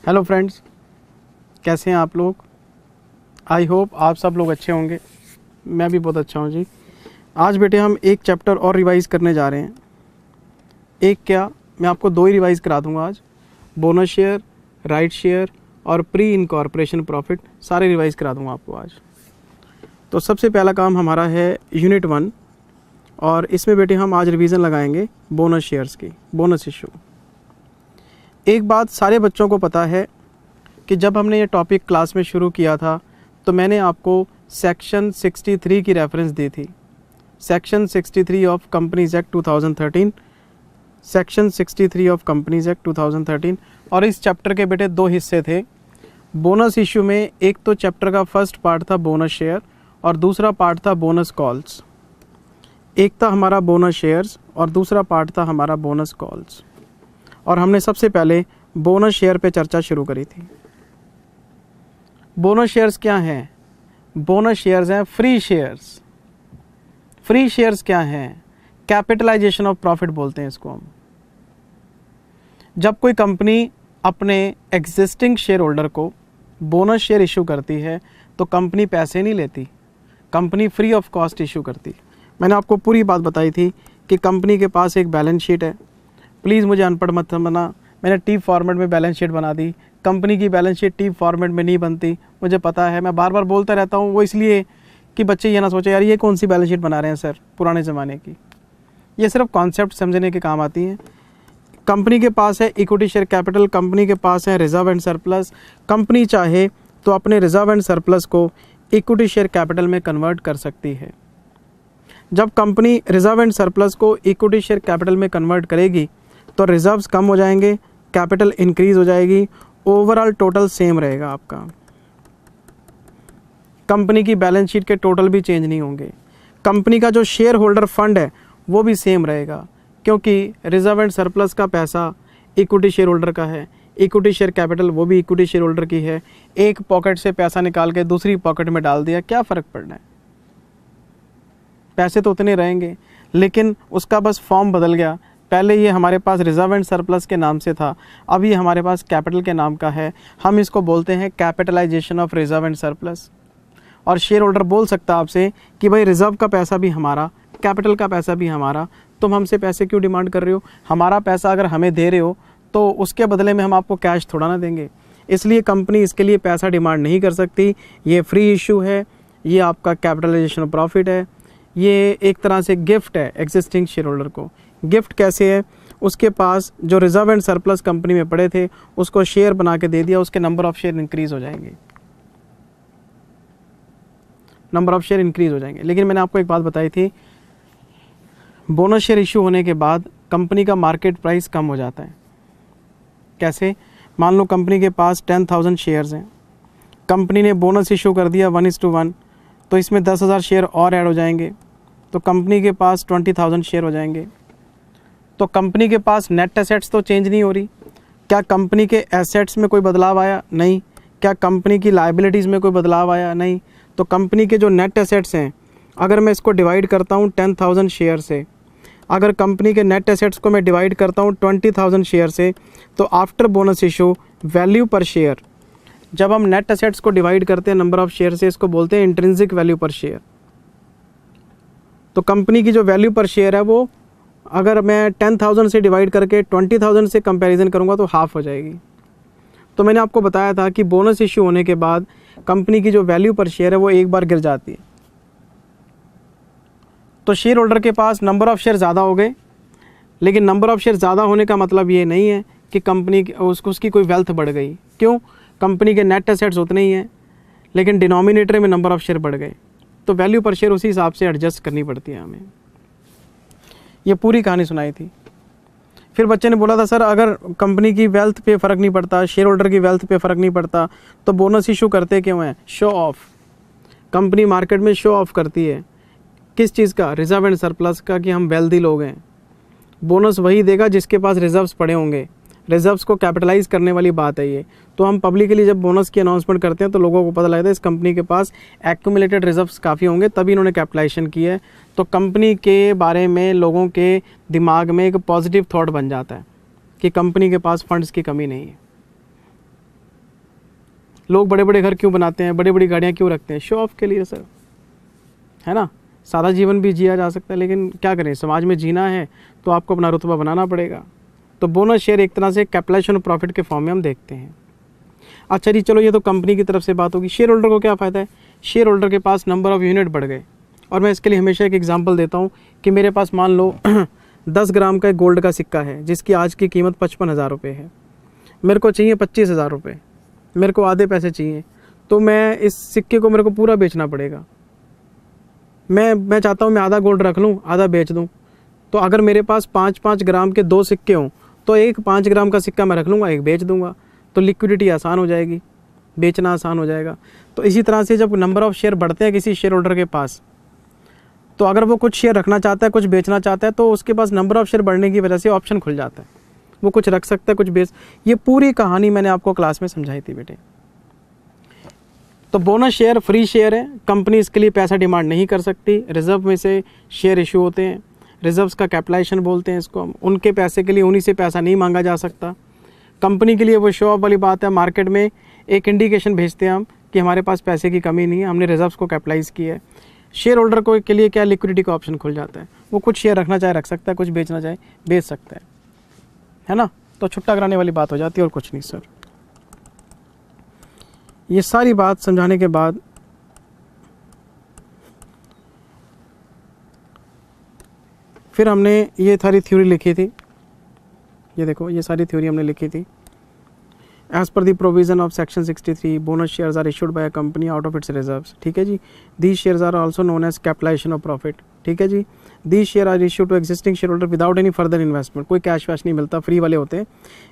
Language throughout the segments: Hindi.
हेलो फ्रेंड्स, कैसे हैं आप लोग। आई होप आप सब लोग अच्छे होंगे। मैं भी बहुत अच्छा हूं जी। आज बेटे हम एक चैप्टर और रिवाइज़ करने जा रहे हैं। एक क्या, मैं आपको दो ही रिवाइज़ करा दूंगा आज। बोनस शेयर, राइट शेयर और प्री इनकॉर्पोरेशन प्रॉफिट सारे रिवाइज़ करा दूंगा आपको आज। तो सबसे पहला काम हमारा है यूनिट 1 और इसमें बेटे हम आज रिवीजन लगाएंगे बोनस शेयर्स की, बोनस इशू। एक बात सारे बच्चों को पता है कि जब हमने ये टॉपिक क्लास में शुरू किया था तो मैंने आपको सेक्शन 63 की रेफरेंस दी थी। Section 63 of companies act 2013, section 63 of companies act 2013। और इस चैप्टर के बेटे दो हिस्से थे बोनस इशू में। एक तो चैप्टर का फर्स्ट पार्ट था बोनस शेयर और दूसरा पार्ट था बोनस कॉल्स। एक था हमारा बोनस शेयर्स और दूसरा पार्ट था हमारा बोनस कॉल्स। और हमने सबसे पहले बोनस शेयर पे चर्चा शुरू करी थी। बोनस शेयर्स क्या हैं? बोनस शेयर्स हैं फ्री शेयर्स। फ्री शेयर्स क्या हैं? कैपिटलाइजेशन ऑफ प्रॉफिट बोलते हैं इसको हम। जब कोई कंपनी अपने एग्जिस्टिंग शेयर होल्डर को बोनस शेयर इशू करती है तो कंपनी पैसे नहीं लेती, company free of cost issue करती। मैंने आपको पूरी बात बताई थी कि कंपनी के पास एक बैलेंस शीट है। प्लीज़ मुझे अनपढ़ मत समझना, मैंने टी फॉर्मेट में बैलेंस शीट बना दी। कंपनी की बैलेंस शीट टी फॉर्मेट में नहीं बनती, मुझे पता है। मैं बार बार बोलता रहता हूँ, वो इसलिए कि बच्चे ये ना सोचे यार ये कौन सी बैलेंस शीट बना रहे हैं सर पुराने ज़माने की। ये सिर्फ कॉन्सेप्ट समझने के काम आती हैं। कंपनी के पास है इक्विटी शेयर कैपिटल, कंपनी के पास है रिजर्व एंड सरप्लस। कंपनी चाहे तो अपने रिजर्व एंड सरप्लस को इक्विटी शेयर कैपिटल में कन्वर्ट कर सकती है। जब कंपनी रिजर्व एंड सरप्लस को इक्विटी शेयर कैपिटल में कन्वर्ट करेगी तो रिजर्व्स कम हो जाएंगे, कैपिटल इंक्रीज हो जाएगी, ओवरऑल टोटल सेम रहेगा आपका। कंपनी की बैलेंस शीट के टोटल भी चेंज नहीं होंगे। कंपनी का जो शेयर होल्डर फंड है वो भी सेम रहेगा, क्योंकि रिजर्व एंड सरप्लस का पैसा इक्विटी शेयर होल्डर का है, इक्विटी शेयर कैपिटल वो भी इक्विटी शेयर होल्डर की है। एक पॉकेट से पैसा निकाल के दूसरी पॉकेट में डाल दिया, क्या फ़र्क पड़ना है? पैसे तो उतने रहेंगे, लेकिन उसका बस फॉर्म बदल गया। पहले ये हमारे पास रिजर्व एंड सरप्लस के नाम से था, अब ये हमारे पास कैपिटल के नाम का है। हम इसको बोलते हैं capitalisation of reserve and surplus. और शेयर होल्डर बोल सकता है आपसे कि भाई रिजर्व का पैसा भी हमारा, कैपिटल का पैसा भी हमारा, तुम हमसे पैसे क्यों डिमांड कर रहे हो? हमारा पैसा अगर हमें दे रहे हो तो उसके बदले में हम आपको कैश थोड़ा ना देंगे। इसलिए कंपनी इसके लिए पैसा डिमांड नहीं कर सकती। ये फ्री इशू है, ये आपका कैपिटलाइजेशन ऑफ प्रॉफिट है, ये एक तरह से गिफ्ट है एग्जिस्टिंग शेयर होल्डर को। गिफ्ट कैसे है? उसके पास जो रिजर्व एंड सरप्लस कंपनी में पड़े थे उसको शेयर बना के दे दिया, उसके नंबर ऑफ शेयर इंक्रीज हो जाएंगे, नंबर ऑफ शेयर इंक्रीज हो जाएंगे। लेकिन मैंने आपको एक बात बताई थी, बोनस शेयर इशू होने के बाद कंपनी का मार्केट प्राइस कम हो जाता है। कैसे? मान लो कंपनी के पास 10,000 शेयर्स हैं, कंपनी ने बोनस इशू कर दिया 1:1, तो इसमें 10,000 शेयर और ऐड हो जाएंगे, तो कंपनी के पास 20,000 शेयर हो जाएंगे। तो कंपनी के पास नेट एसेट्स तो चेंज नहीं हो रही। क्या कंपनी के एसेट्स में कोई बदलाव आया? नहीं। क्या कंपनी की लायबिलिटीज़ में कोई बदलाव आया? नहीं। तो कंपनी के जो नेट एसेट्स हैं, अगर मैं इसको डिवाइड करता हूँ 10,000 शेयर से, अगर कंपनी के नेट एसेट्स को मैं डिवाइड करता हूँ 20,000 शेयर से, तो आफ्टर बोनस इशू वैल्यू पर शेयर, जब हम नेट एसेट्स को डिवाइड करते हैं नंबर ऑफ शेयर से, इसको बोलते हैं इंट्रिंसिक वैल्यू पर शेयर। तो कंपनी की जो वैल्यू पर शेयर है वो अगर मैं 10,000 से डिवाइड करके 20,000 से कंपैरिजन करूंगा तो हाफ हो जाएगी। तो मैंने आपको बताया था कि बोनस इशू होने के बाद कंपनी की जो वैल्यू पर शेयर है वो एक बार गिर जाती है। तो शेयर होल्डर के पास नंबर ऑफ शेयर ज़्यादा हो गए, लेकिन नंबर ऑफ शेयर ज़्यादा होने का मतलब ये नहीं है कि कंपनी उसकी कोई वेल्थ बढ़ गई। क्यों? कंपनी के नेट एसेट्स उतने ही हैं, लेकिन डिनोमिनेटर में नंबर ऑफ शेयर बढ़ गए, तो वैल्यू पर शेयर उसी हिसाब से एडजस्ट करनी पड़ती है हमें। ये पूरी कहानी सुनाई थी। फिर बच्चे ने बोला था सर अगर कंपनी की वेल्थ पे फ़र्क नहीं पड़ता, शेयर होल्डर की वेल्थ पे फ़र्क नहीं पड़ता, तो बोनस इशू करते क्यों हैं? Show off. कंपनी मार्केट में शो ऑफ करती है किस चीज़ का? रिजर्व एंड सरप्लस का, कि हम वेल्दी लोग हैं। बोनस वही देगा जिसके पास रिजर्व्स पड़े होंगे। रिजर्व्स को कैपिटलाइज करने वाली बात है ये। तो हम पब्लिकली जब बोनस की अनाउंसमेंट करते हैं तो लोगों को पता लगता है इस कंपनी के पास एक्यूमुलेटेड रिजर्व्स काफ़ी होंगे, तभी इन्होंने कैपिटलाइजेशन की है। तो कंपनी के बारे में लोगों के दिमाग में एक पॉजिटिव थॉट बन जाता है कि कंपनी के पास फंड्स की कमी नहीं है। लोग बड़े बड़े घर क्यों बनाते हैं, बड़ी बड़ी गाड़ियाँ क्यों रखते हैं? शो ऑफ के लिए सर, है ना। सादा जीवन भी जिया जा सकता है, लेकिन क्या करें, समाज में जीना है तो आपको अपना रुतबा बनाना पड़ेगा। तो बोनस शेयर एक तरह से कैपिटलाइजेशन ऑफ प्रॉफिट के फॉर्म में हम देखते हैं। अच्छा जी, चलो ये तो कंपनी की तरफ से बात होगी। शेयर होल्डर को क्या फ़ायदा है? शेयर होल्डर के पास नंबर ऑफ़ यूनिट बढ़ गए। और मैं इसके लिए हमेशा एक एग्जांपल देता हूँ कि मेरे पास मान लो 10 ग्राम का एक गोल्ड का सिक्का है जिसकी आज की कीमत 55,000 रुपये है। मेरे को चाहिए 25,000 रुपये, मेरे को आधे पैसे चाहिए, तो मैं इस सिक्के को मेरे को पूरा बेचना पड़ेगा। मैं चाहता हूँ मैं आधा गोल्ड रख लूँ, आधा बेच दूँ। तो अगर मेरे पास 5-5 ग्राम के 2 सिक्के हों तो एक 5 ग्राम का सिक्का मैं रख लूँगा, एक बेच दूँगा, तो लिक्विडिटी आसान हो जाएगी, बेचना आसान हो जाएगा। तो इसी तरह से जब नंबर ऑफ़ शेयर बढ़ते हैं किसी शेयर होल्डर के पास, तो अगर वो कुछ शेयर रखना चाहता है, कुछ बेचना चाहता है, तो उसके पास नंबर ऑफ़ शेयर बढ़ने की वजह से ऑप्शन खुल जाता है, वो कुछ रख सकता है, कुछ बेच। ये पूरी कहानी मैंने आपको क्लास में समझाई थी बेटे। तो बोनस शेयर फ्री शेयर है, कंपनी इसके लिए पैसा डिमांड नहीं कर सकती। रिजर्व में से शेयर इशू होते हैं, रिजर्व्स का कैपिटलाइजेशन बोलते हैं इसको हम। उनके पैसे के लिए उन्हीं से पैसा नहीं मांगा जा सकता। कंपनी के लिए वो शो ऑफ वाली बात है, मार्केट में एक इंडिकेशन भेजते हैं हम कि हमारे पास पैसे की कमी नहीं है, हमने रिजर्व्स को कैपिटलाइज किया है। शेयर होल्डर को के लिए क्या, लिक्विडिटी का ऑप्शन खुल जाता है, वो कुछ शेयर रखना चाहे रख सकता है, कुछ बेचना चाहे बेच सकता है ना। तो छुट्टा कराने वाली बात हो जाती है और कुछ नहीं सर। ये सारी बात समझाने के बाद फिर हमने ये सारी थ्योरी लिखी थी। ये देखो, ये सारी थ्योरी हमने लिखी थी। As per the provision of section 63 bonus shares are issued by a company out of its reserves. ठीक है जी। These shares are also known as capitalisation of profit. ठीक है जी। These share are issued to existing share holder without any further investment. कोई कैश वैश नहीं मिलता, फ्री वाले होते हैं।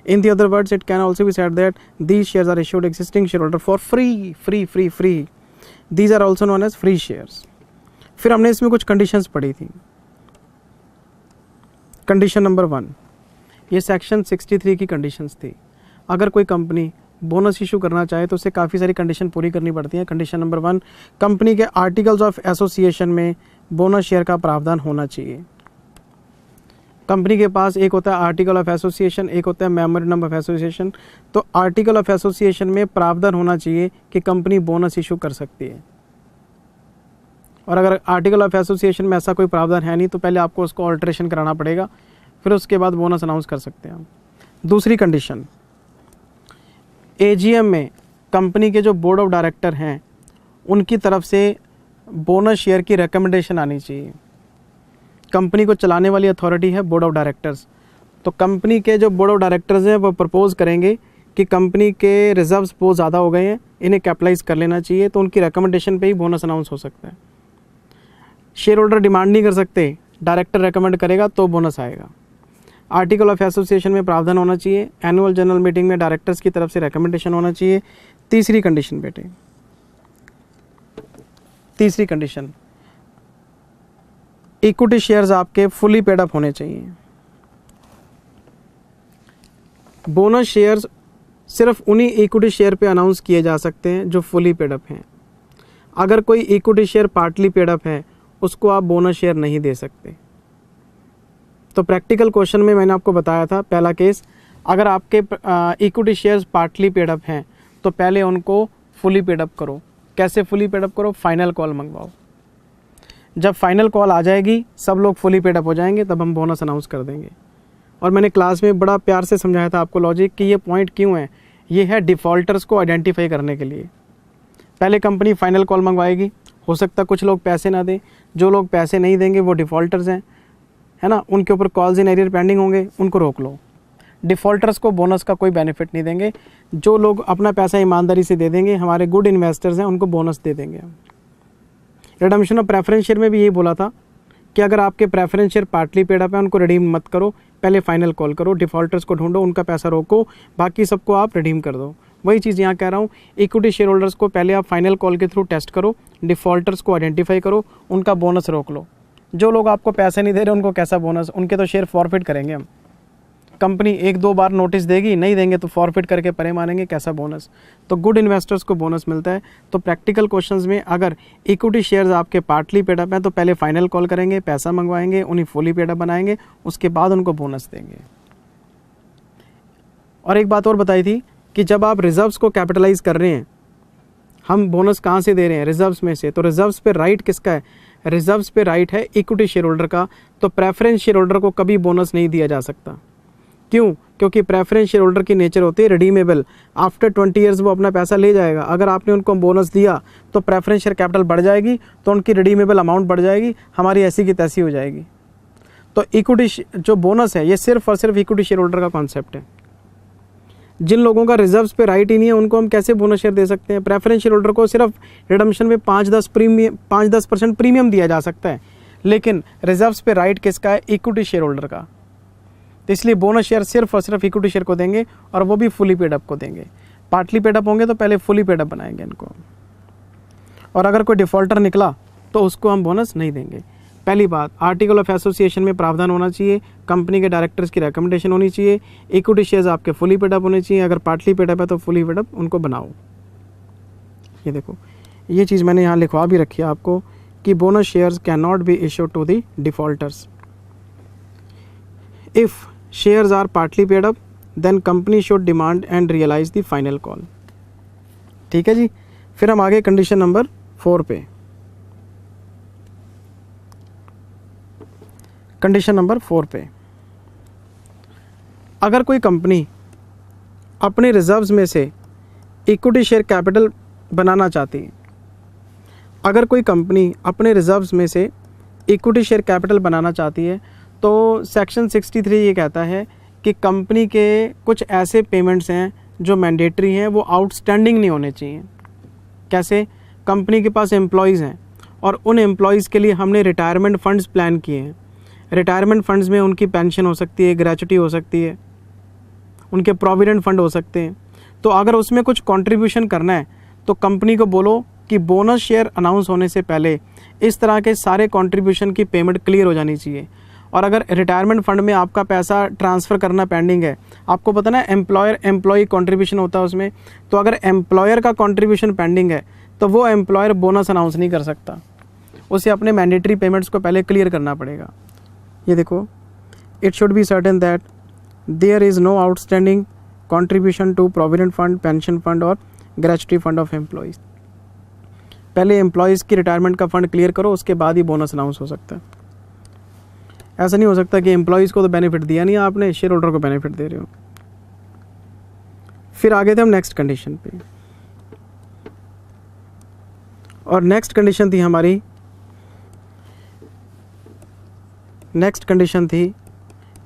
In the other words it can also be said that these shares are issued existing share holder for free free free free. These are also known as free shares. फिर हमने इसमें कुछ कंडीशंस पढ़ी थी। कंडीशन नंबर 1, ये सेक्शन 63 की कंडीशंस थी। अगर कोई कंपनी बोनस इशू करना चाहे तो उसे काफ़ी सारी कंडीशन पूरी करनी पड़ती है। कंडीशन नंबर 1, कंपनी के आर्टिकल्स ऑफ एसोसिएशन में बोनस शेयर का प्रावधान होना चाहिए। कंपनी के पास एक होता है आर्टिकल ऑफ एसोसिएशन, एक होता है मेमोरेंडम ऑफ एसोसिएशन। तो आर्टिकल ऑफ एसोसिएशन में प्रावधान होना चाहिए कि कंपनी बोनस इशू कर सकती है। और अगर आर्टिकल ऑफ एसोसिएशन में ऐसा कोई प्रावधान है नहीं तो पहले आपको उसको ऑल्ट्रेशन कराना पड़ेगा, फिर उसके बाद बोनस अनाउंस कर सकते हैं हम। दूसरी कंडीशन, एजीएम में कंपनी के जो बोर्ड ऑफ डायरेक्टर हैं उनकी तरफ से बोनस शेयर की रिकमेंडेशन आनी चाहिए। कंपनी को चलाने वाली अथॉरिटी है बोर्ड ऑफ डायरेक्टर्स। तो कंपनी के जो बोर्ड ऑफ डायरेक्टर्स हैं वो प्रपोज करेंगे कि कंपनी के रिजर्व्स बहुत ज़्यादा हो गए हैं, इन्हें कैपिटलाइज कर लेना चाहिए, तो उनकी रिकमेंडेशन पे ही बोनस अनाउंस हो सकता है। शेयर होल्डर डिमांड नहीं कर सकते, डायरेक्टर रेकमेंड करेगा तो बोनस आएगा। आर्टिकल ऑफ एसोसिएशन में प्रावधान होना चाहिए। एनुअल जनरल मीटिंग में डायरेक्टर्स की तरफ से रिकमेंडेशन होना चाहिए। तीसरी कंडीशन बेटे, तीसरी कंडीशन, इक्विटी शेयर्स आपके फुली पेड अप होने चाहिए। बोनस शेयर्स सिर्फ उन्हीं इक्विटी शेयर पे अनाउंस किए जा सकते हैं जो फुली पेड अप हैं। अगर कोई equity share partly paid up है उसको आप बोनस शेयर नहीं दे सकते। तो प्रैक्टिकल क्वेश्चन में मैंने आपको बताया था, पहला केस, अगर आपके equity shares partly paid up हैं तो पहले उनको फुली पेड अप करो। कैसे फुली पेड अप करो? फाइनल कॉल मंगवाओ। जब फाइनल कॉल आ जाएगी, सब लोग फुली पेड अप हो जाएंगे, तब हम बोनस अनाउंस कर देंगे। और मैंने क्लास में बड़ा प्यार से समझाया था आपको लॉजिक कि ये पॉइंट क्यों है। ये है डिफ़ॉल्टर्स को आइडेंटिफाई करने के लिए। पहले कंपनी फाइनल कॉल मंगवाएगी, हो सकता है कुछ लोग पैसे ना दें, जो लोग पैसे नहीं देंगे वो डिफ़ॉल्टर्स हैं, है ना, उनके ऊपर कॉल्स इन एरियर पेंडिंग होंगे, उनको रोक लो। डिफ़ॉल्टर्स को बोनस का कोई बेनिफिट नहीं देंगे। जो लोग अपना पैसा ईमानदारी से दे देंगे, हमारे गुड इन्वेस्टर्स हैं, उनको बोनस दे देंगे हम। रिडम्पशन ऑफ प्रेफरेंस शेयर में भी यही बोला था कि अगर आपके preference share partly paid up है उनको रिडीम मत करो, पहले फाइनल कॉल करो, डिफ़ॉल्टर्स को ढूंढो, उनका पैसा रोको, बाकी सबको आप रिडीम कर दो। वही चीज़ यहाँ कह रहा हूँ, इक्विटी शेयर होल्डर्स को पहले आप फाइनल कॉल के थ्रू टेस्ट करो, डिफ़ॉल्टर्स को आइडेंटिफाई करो, उनका बोनस रोक लो। जो लोग आपको पैसे नहीं दे रहे उनको कैसा बोनस, उनके तो शेयर फॉरफिट करेंगे हम। कंपनी 1-2 बार नोटिस देगी, नहीं देंगे तो फॉरफिट करके परे मानेंगे, कैसा बोनस। तो गुड इन्वेस्टर्स को बोनस मिलता है। तो प्रैक्टिकल क्वेश्चंस में अगर इक्विटी शेयर्स आपके पार्टली पेड अप हैं तो पहले फाइनल कॉल करेंगे, पैसा मंगवाएंगे, उन्हें फुली पेड अप बनाएंगे, उसके बाद उनको बोनस देंगे। और एक बात और बताई थी कि जब आप रिजर्व्स को कैपिटलाइज कर रहे हैं हम बोनस कहाँ से दे रहे हैं? रिजर्व्स में से। तो रिजर्व्स पे राइट किसका है? रिजर्व्स पे राइट है इक्विटी शेयर होल्डर का। तो प्रेफरेंस शेयर होल्डर को कभी बोनस नहीं दिया जा सकता। क्यों? क्योंकि प्रेफरेंस शेयर होल्डर की नेचर होती है रिडीमेबल। आफ्टर 20 ईयर्स वो अपना पैसा ले जाएगा। अगर आपने उनको बोनस दिया तो प्रेफरेंस शेयर कैपिटल बढ़ जाएगी, तो उनकी रिडीमेबल अमाउंट बढ़ जाएगी, हमारी ऐसी की तैसी हो जाएगी। तो इक्विटी जो बोनस है ये सिर्फ और सिर्फ इक्विटी शेयर होल्डर का कॉन्सेप्ट है। जिन लोगों का रिजर्व्स पे राइट ही नहीं है उनको हम कैसे बोनस शेयर दे सकते हैं? प्रेफरेंस शेयर होल्डर को सिर्फ रिडम्पशन में 5-10% प्रीमियम दिया जा सकता है, लेकिन रिजर्व्स पे राइट किसका है? इक्विटी शेयर होल्डर का। तो इसलिए बोनस शेयर सिर्फ और सिर्फ इक्विटी शेयर को देंगे, और वो भी फुली पेड अप को देंगे। पार्टली पेड अप होंगे तो पहले फुली पेड अप बनाएंगे इनको, और अगर कोई डिफॉल्टर निकला तो उसको हम बोनस नहीं देंगे। पहली बात, आर्टिकल ऑफ एसोसिएशन में प्रावधान होना चाहिए, कंपनी के डायरेक्टर्स की रिकमेंडेशन होनी चाहिए, इक्विटी शेयर्स आपके फुली पेड अप होने चाहिए। अगर पार्टली पेड अप है तो फुली पेड अप उनको बनाओ। ये देखो, ये चीज़ मैंने यहाँ लिखवा भी रखी है आपको कि bonus shares can not be issued to the defaulters. If shares are partly paid up, then company should demand and realize the final call। ठीक है जी। फिर हम आगे कंडीशन नंबर 4 पे। कंडीशन नंबर 4 पे, अगर कोई कंपनी अपने रिजर्व्स में से इक्विटी शेयर कैपिटल बनाना चाहती है, अगर कोई कंपनी अपने रिजर्व्स में से इक्विटी शेयर कैपिटल बनाना चाहती है, तो सेक्शन 63 ये कहता है कि कंपनी के कुछ ऐसे पेमेंट्स हैं जो मैंडेटरी हैं, वो आउटस्टैंडिंग नहीं होने चाहिए। कैसे? कंपनी के पास एम्प्लॉयज़ हैं और उन एम्प्लॉयज़ के लिए हमने रिटायरमेंट फ़ंड्स प्लान किए हैं। रिटायरमेंट फ़ंड्स में उनकी पेंशन हो सकती है, ग्रेच्युटी हो सकती है, उनके प्रोविडेंट फ़ंड हो सकते हैं। तो अगर उसमें कुछ कंट्रीब्यूशन करना है तो कंपनी को बोलो कि बोनस शेयर अनाउंस होने से पहले इस तरह के सारे कंट्रीब्यूशन की पेमेंट क्लियर हो जानी चाहिए। और अगर रिटायरमेंट फ़ंड में आपका पैसा ट्रांसफ़र करना पेंडिंग है, आपको पता ना एम्प्लॉयर एम्प्लॉई कंट्रीब्यूशन होता है उसमें, तो अगर एम्प्लॉयर का कंट्रीब्यूशन पेंडिंग है तो वो एम्प्लॉयर बोनस अनाउंस नहीं कर सकता, उसे अपने मैंडेटरी पेमेंट्स को पहले क्लियर करना पड़ेगा। ये देखो, it should be certain that there is no outstanding contribution to provident fund, pension fund और ग्रेच्युटी फंड ऑफ एम्प्लॉयज़। पहले एम्प्लॉयज़ की रिटायरमेंट का फंड क्लियर करो, उसके बाद ही बोनस अनाउंस हो सकता है। ऐसा नहीं हो सकता कि एम्प्लॉयज़ को तो बेनिफिट दिया नहीं आपने, शेयर होल्डर को बेनिफिट दे रहे हो। फिर आगे थे हम नेक्स्ट कंडीशन पे, और नेक्स्ट कंडीशन थी हमारी, नेक्स्ट कंडीशन थी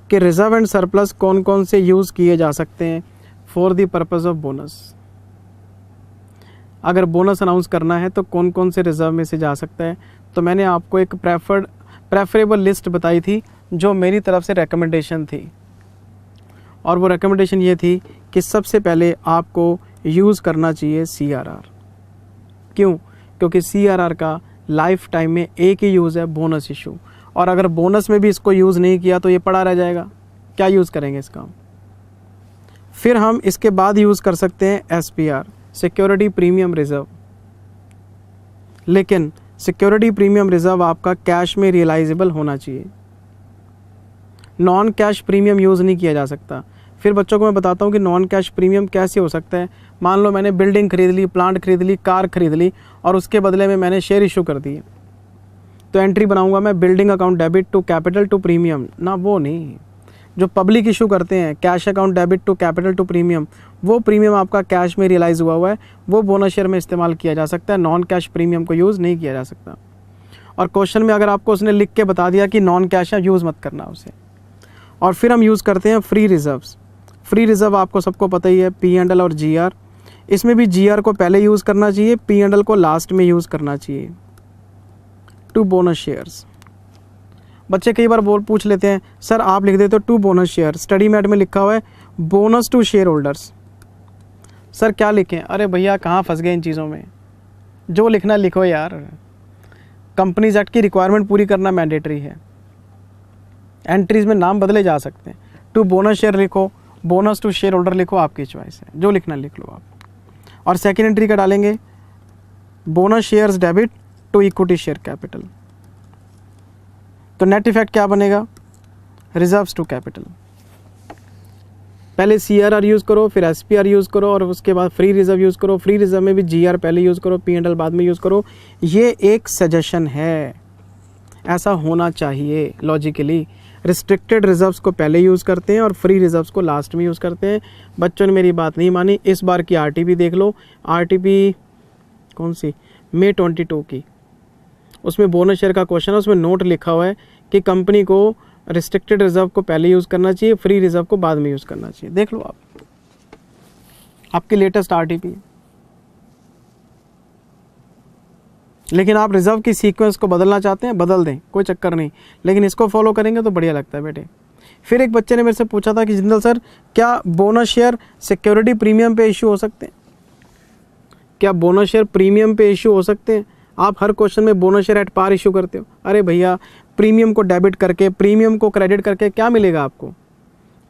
कि रिजर्व एंड सरप्लस कौन कौन से यूज़ किए जा सकते हैं for the purpose of bonus. अगर बोनस अनाउंस करना है तो कौन कौन से रिजर्व में से जा सकता है। तो मैंने आपको एक प्रेफरेबल लिस्ट बताई थी जो मेरी तरफ से रिकमेंडेशन थी, और वो रिकमेंडेशन ये थी कि सबसे पहले आपको यूज़ करना चाहिए CRR। क्यों? क्योंकि CRR का लाइफ टाइम में एक ही यूज़ है, बोनस इशू, और अगर बोनस में भी इसको यूज़ नहीं किया तो ये पड़ा रह जाएगा, क्या यूज़ करेंगे इसका। फिर हम इसके बाद यूज़ कर सकते हैं SPR, सिक्योरिटी प्रीमियम रिजर्व, लेकिन सिक्योरिटी प्रीमियम रिजर्व आपका कैश में रियलाइजेबल होना चाहिए, नॉन कैश प्रीमियम यूज़ नहीं किया जा सकता। फिर बच्चों को मैं बताता हूँ कि नॉन कैश प्रीमियम कैसे हो सकता है। मान लो मैंने बिल्डिंग खरीद ली, प्लांट खरीद ली, कार खरीद ली, और उसके बदले में मैंने शेयर इशू कर दिए, तो एंट्री बनाऊंगा मैं building account debit to capital to premium ना, वो नहीं। जो पब्लिक इशू करते हैं cash account debit to capital to premium, वो प्रीमियम आपका कैश में रियलाइज़ हुआ है, वो बोनस शेयर में इस्तेमाल किया जा सकता है, नॉन कैश प्रीमियम को यूज़ नहीं किया जा सकता। और क्वेश्चन में अगर आपको उसने लिख के बता दिया कि नॉन कैश है, यूज़ मत करना उसे। और फिर हम यूज़ करते हैं फ्री रिजर्व्स। फ्री रिजर्व आपको सबको पता ही है, P&L और GR। इसमें भी GR को पहले यूज़ करना चाहिए, P&L को लास्ट में यूज़ करना चाहिए टू बोनस शेयर्स। बच्चे कई बार पूछ लेते हैं, सर आप लिख देते हो to bonus share, study mat में लिखा हुआ है bonus to share holders, sir क्या लिखें। अरे भैया कहाँ फंस गए इन चीज़ों में, जो लिखना लिखो यार। कंपनीज एक्ट की रिक्वायरमेंट पूरी करना मैंडेटरी है, एंट्रीज में नाम बदले जा सकते हैं। टू बोनस शेयर लिखो, बोनस टू शेयर होल्डर लिखो, आपकी चॉइस है, जो लिखना लिख लो आप। और सेकेंड एंट्री का डालेंगे bonus shares debit to equity share capital, तो नेट इफेक्ट क्या बनेगा, रिजर्व्स टू कैपिटल। पहले CRR यूज़ करो, फिर SPR यूज़ करो, और उसके बाद फ्री रिजर्व यूज़ करो। फ्री रिजर्व में भी GR पहले यूज़ करो, P&L बाद में यूज़ करो। ये एक सजेशन है, ऐसा होना चाहिए लॉजिकली। रिस्ट्रिक्टेड रिजर्व्स को पहले यूज़ करते हैं और फ्री रिजर्व्स को लास्ट में यूज़ करते हैं। बच्चों ने मेरी बात नहीं मानी। इस बार की RTP देख लो, RTP कौन सी, मई 22 की, उसमें बोनस शेयर का क्वेश्चन है। उसमें नोट लिखा हुआ है कि कंपनी को रिस्ट्रिक्टेड रिजर्व को पहले यूज़ करना चाहिए, फ्री रिजर्व को बाद में यूज़ करना चाहिए। देख लो आप, आपकी लेटेस्ट RTP है। लेकिन आप रिजर्व की सीक्वेंस को बदलना चाहते हैं, बदल दें, कोई चक्कर नहीं, लेकिन इसको फॉलो करेंगे तो बढ़िया लगता है बेटे। फिर एक बच्चे ने मेरे से पूछा था कि जिंदल सर, क्या बोनस शेयर सिक्योरिटी प्रीमियम पे इशू हो सकते हैं? क्या बोनस शेयर प्रीमियम पे इशू हो सकते हैं? आप हर क्वेश्चन में bonus share at par issue करते हो। अरे भैया, प्रीमियम को डेबिट करके, प्रीमियम को क्रेडिट करके क्या मिलेगा आपको?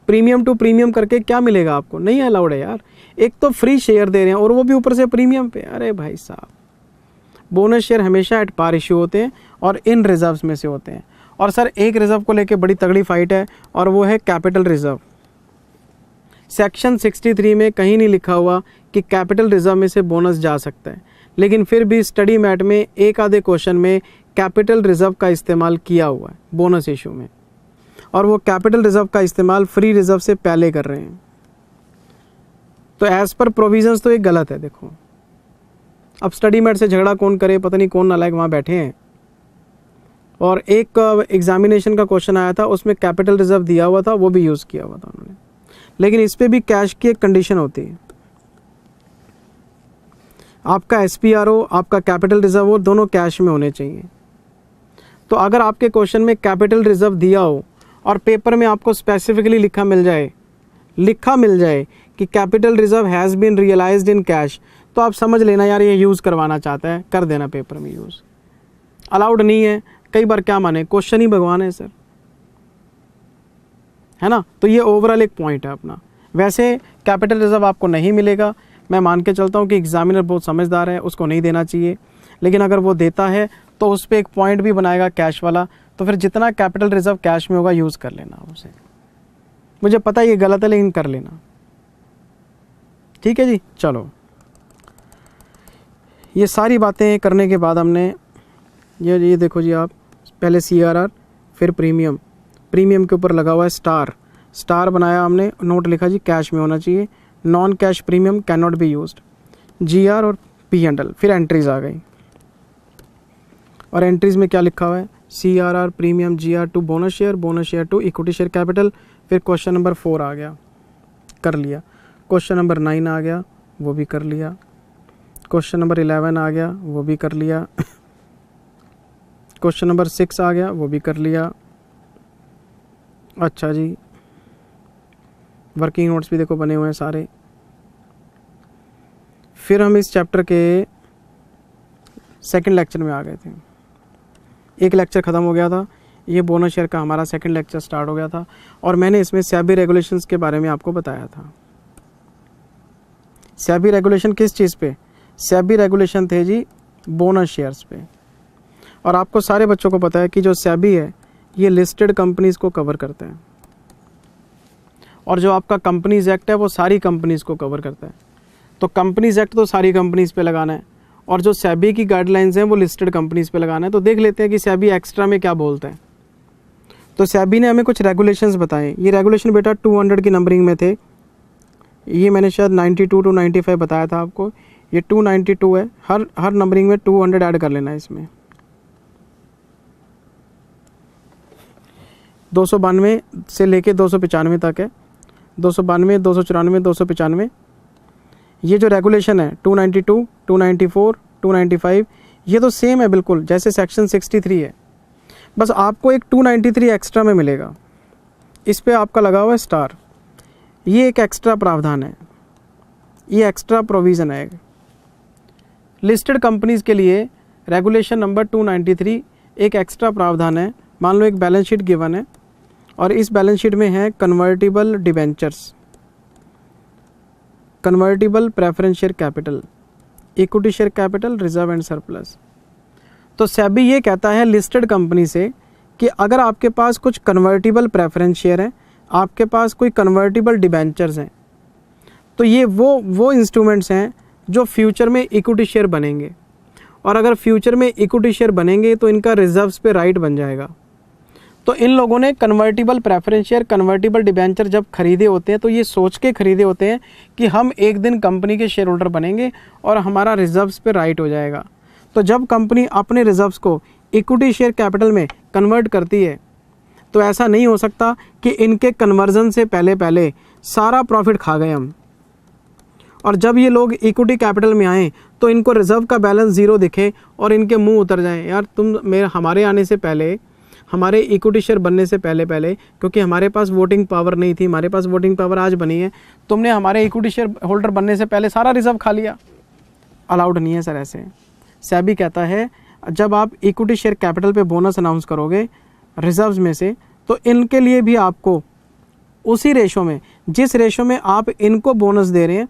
प्रीमियम टू प्रीमियम करके क्या मिलेगा आपको? नहीं अलाउड है यार। एक तो फ्री शेयर दे रहे हैं और वो भी ऊपर से प्रीमियम पे। अरे भाई साहब, बोनस शेयर हमेशा एट पार इशू होते हैं और इन रिजर्व्स में से होते हैं। और सर, एक रिजर्व को लेके बड़ी तगड़ी फाइट है और वो है कैपिटल रिजर्व। सेक्शन 63 में कहीं नहीं लिखा हुआ कि कैपिटल रिजर्व में से बोनस जा सकता है, लेकिन फिर भी स्टडी मैट में एक आधे क्वेश्चन में कैपिटल रिजर्व का इस्तेमाल किया हुआ है बोनस इशू में, और वो कैपिटल रिजर्व का इस्तेमाल फ्री रिजर्व से पहले कर रहे हैं। तो एज पर प्रोविजंस तो ये गलत है। देखो, अब स्टडी मैट से झगड़ा कौन करे, पता नहीं कौन नालायक वहाँ बैठे हैं। और एक एग्जामिनेशन का क्वेश्चन आया था, उसमें कैपिटल रिजर्व दिया हुआ था, वो भी यूज़ किया हुआ था उन्होंने। लेकिन इस पे भी कैश की एक कंडीशन होती है, आपका SPR हो, आपका कैपिटल रिजर्व हो, दोनों कैश में होने चाहिए। तो अगर आपके क्वेश्चन में कैपिटल रिजर्व दिया हो और पेपर में आपको स्पेसिफिकली लिखा मिल जाए कि capital reserve has been realised in cash, तो आप समझ लेना यार ये यूज़ करवाना चाहता है, कर देना पेपर में यूज़। अलाउड नहीं है। कई बार क्या माने, क्वेश्चन ही भगवान है सर, है ना। तो ये ओवरऑल एक पॉइंट है अपना। वैसे कैपिटल रिजर्व आपको नहीं मिलेगा, मैं मान के चलता हूँ कि एग्जामिनर बहुत समझदार है, उसको नहीं देना चाहिए। लेकिन अगर वो देता है तो उस पर एक पॉइंट भी बनाएगा कैश वाला, तो फिर जितना कैपिटल रिजर्व कैश में होगा यूज़ कर लेना उसे। मुझे पता है ये गलत है, लेकिन कर लेना, ठीक है जी। चलो, ये सारी बातें करने के बाद हमने ये देखो जी, आप पहले CRR, फिर प्रीमियम के ऊपर लगा हुआ है स्टार बनाया हमने, नोट लिखा जी कैश में होना चाहिए, non cash premium can not be used, GR और P&L। फिर एंट्रीज आ गई, और एंट्रीज में क्या लिखा हुआ है, CRR premium GR to bonus share to equity share capital. फिर क्वेश्चन नंबर 4 आ गया, कर लिया। क्वेश्चन नंबर 9 आ गया, वो भी कर लिया। क्वेश्चन नंबर 11 आ गया, वो भी कर लिया। क्वेश्चन नंबर 6 आ गया, वो भी कर लिया। अच्छा जी, वर्किंग नोट्स भी देखो बने हुए हैं सारे। फिर हम इस चैप्टर के सेकंड लेक्चर में आ गए थे। एक लेक्चर ख़त्म हो गया था, ये बोनस शेयर का हमारा सेकंड लेक्चर स्टार्ट हो गया था, और मैंने इसमें SEBI रेगुलेशंस के बारे में आपको बताया था। SEBI रेगुलेशन किस चीज़ पे? SEBI रेगुलेशन थे जी बोनस शेयर्स पे। और आपको सारे बच्चों को पता है कि जो SEBI है ये लिस्टेड कंपनीज़ को कवर करता है, और जो आपका कंपनीज एक्ट है वो सारी कंपनीज़ को कवर करता है। तो कंपनीज एक्ट तो सारी कंपनीज़ पे लगाना है, और जो SEBI की गाइडलाइंस हैं वो लिस्टेड कंपनीज़ पे लगाना है। तो देख लेते हैं कि SEBI एक्स्ट्रा में क्या बोलता है। तो SEBI ने हमें कुछ रेगुलेशंस बताए। ये रेगुलेशन बेटा 200 की नंबरिंग में थे, ये मैंने शायद 92 to 95 बताया था आपको, ये 292 है। हर नंबरिंग में 200 ऐड कर लेना है इसमें। 292 से लेके 295 तक है, 292, 294, 295। ये जो रेगुलेशन है 292, 294, 295, ये तो सेम है बिल्कुल जैसे सेक्शन 63 है, बस आपको एक 293 एक्स्ट्रा में मिलेगा। इस पे आपका लगा हुआ है स्टार। ये एक एक्स्ट्रा प्रावधान है, ये एक्स्ट्रा प्रोविज़न है। लिस्टेड कंपनीज़ के लिए रेगुलेशन नंबर 293 एक एक्स्ट्रा प्रावधान है। मान लो एक बैलेंस शीट गिवन है, और इस बैलेंस शीट में है convertible debentures, convertible preference share capital, equity share capital, reserve and surplus. तो SEBI ये कहता है लिस्टेड कंपनी से कि अगर आपके पास कुछ कन्वर्टिबल प्रेफरेंस शेयर हैं, आपके पास कोई कन्वर्टिबल डिबेंचर्स हैं, तो ये वो इंस्ट्रूमेंट्स हैं जो फ्यूचर में इक्विटी शेयर बनेंगे, और अगर फ्यूचर में इक्विटी शेयर बनेंगे तो इनका रिजर्व्स पे राइट बन जाएगा। तो इन लोगों ने convertible preference share, convertible debenture जब खरीदे होते हैं तो ये सोच के खरीदे होते हैं कि हम एक दिन कंपनी के शेयर होल्डर बनेंगे और हमारा रिजर्व्स पे राइट हो जाएगा। तो जब कंपनी अपने रिजर्व्स को इक्विटी शेयर कैपिटल में कन्वर्ट करती है तो ऐसा नहीं हो सकता कि इनके कन्वर्जन से पहले सारा प्रॉफिट खा गए हम, और जब ये लोग इक्विटी कैपिटल में आएँ तो इनको रिजर्व का बैलेंस ज़ीरो दिखे और इनके मुंह उतर जाएं, यार तुम हमारे आने से पहले, हमारे इक्विटी शेयर बनने से पहले, क्योंकि हमारे पास वोटिंग पावर नहीं थी, हमारे पास वोटिंग पावर आज बनी है, तुमने हमारे इक्विटी शेयर होल्डर बनने से पहले सारा रिजर्व खा लिया। अलाउड नहीं है सर ऐसे। सेबी कहता है जब आप इक्विटी शेयर कैपिटल पे बोनस अनाउंस करोगे रिजर्व्स में से, तो इनके लिए भी आपको उसी रेशो में, जिस रेशो में आप इनको बोनस दे रहे हैं,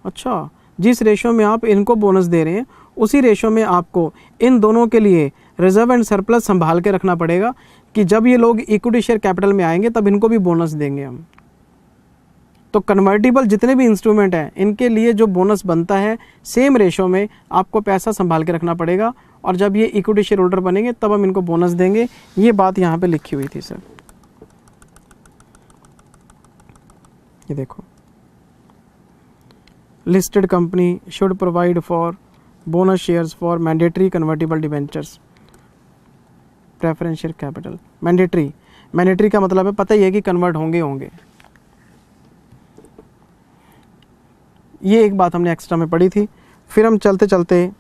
अच्छा जिस रेशो में आप इनको बोनस दे रहे हैं उसी रेशो में आपको इन दोनों के लिए रिजर्व एंड सरप्लस संभाल के रखना पड़ेगा कि जब ये लोग इक्विटी शेयर कैपिटल में आएंगे तब इनको भी बोनस देंगे हम। तो कन्वर्टिबल जितने भी इंस्ट्रूमेंट हैं इनके लिए जो बोनस बनता है सेम रेशो में आपको पैसा संभाल के रखना पड़ेगा, और जब ये इक्विटी शेयर होल्डर बनेंगे तब हम इनको बोनस देंगे। ये बात यहाँ पे लिखी हुई थी सर, ये देखो, listed company should provide for bonus shares for mandatory convertible debentures preference share capital। Mandatory का मतलब है पता ही है कि कन्वर्ट होंगे। ये एक बात हमने एक्स्ट्रा में पढ़ी थी। फिर हम चलते चलते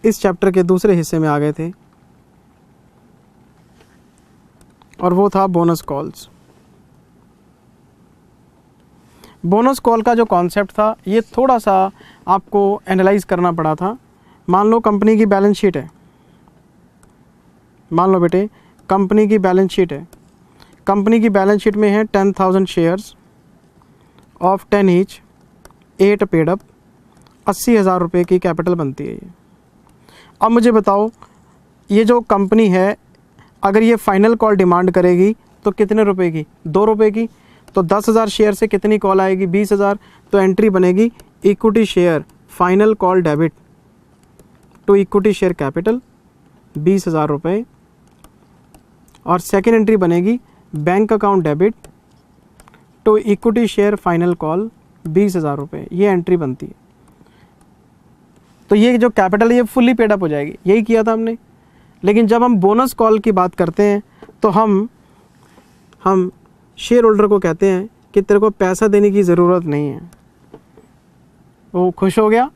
इस चैप्टर के दूसरे हिस्से में आ गए थे, और वो था बोनस कॉल्स। बोनस कॉल का जो कॉन्सेप्ट था ये थोड़ा सा आपको एनालाइज करना पड़ा था। मान लो कंपनी की बैलेंस शीट है, मान लो बेटे कंपनी की बैलेंस शीट है, कंपनी की बैलेंस शीट में है 10,000 shares of 10 each, 8 paid up, 80,000 रुपये की कैपिटल बनती है ये। अब मुझे बताओ ये जो कंपनी है अगर ये फाइनल कॉल डिमांड करेगी तो कितने रुपए की? 2 रुपये की। तो 10,000 शेयर से कितनी कॉल आएगी? 20,000। तो एंट्री बनेगी equity share final call debit to equity share capital 20,000 रुपये, और सेकेंड एंट्री बनेगी bank account debit to equity share final call 20,000 रुपये। ये एंट्री बनती है। तो ये जो कैपिटल है ये फुल्ली पेड अप हो जाएगी, यही किया था हमने। लेकिन जब हम बोनस कॉल की बात करते हैं तो हम शेयर होल्डर को कहते हैं कि तेरे को पैसा देने की ज़रूरत नहीं है। वो खुश हो गया,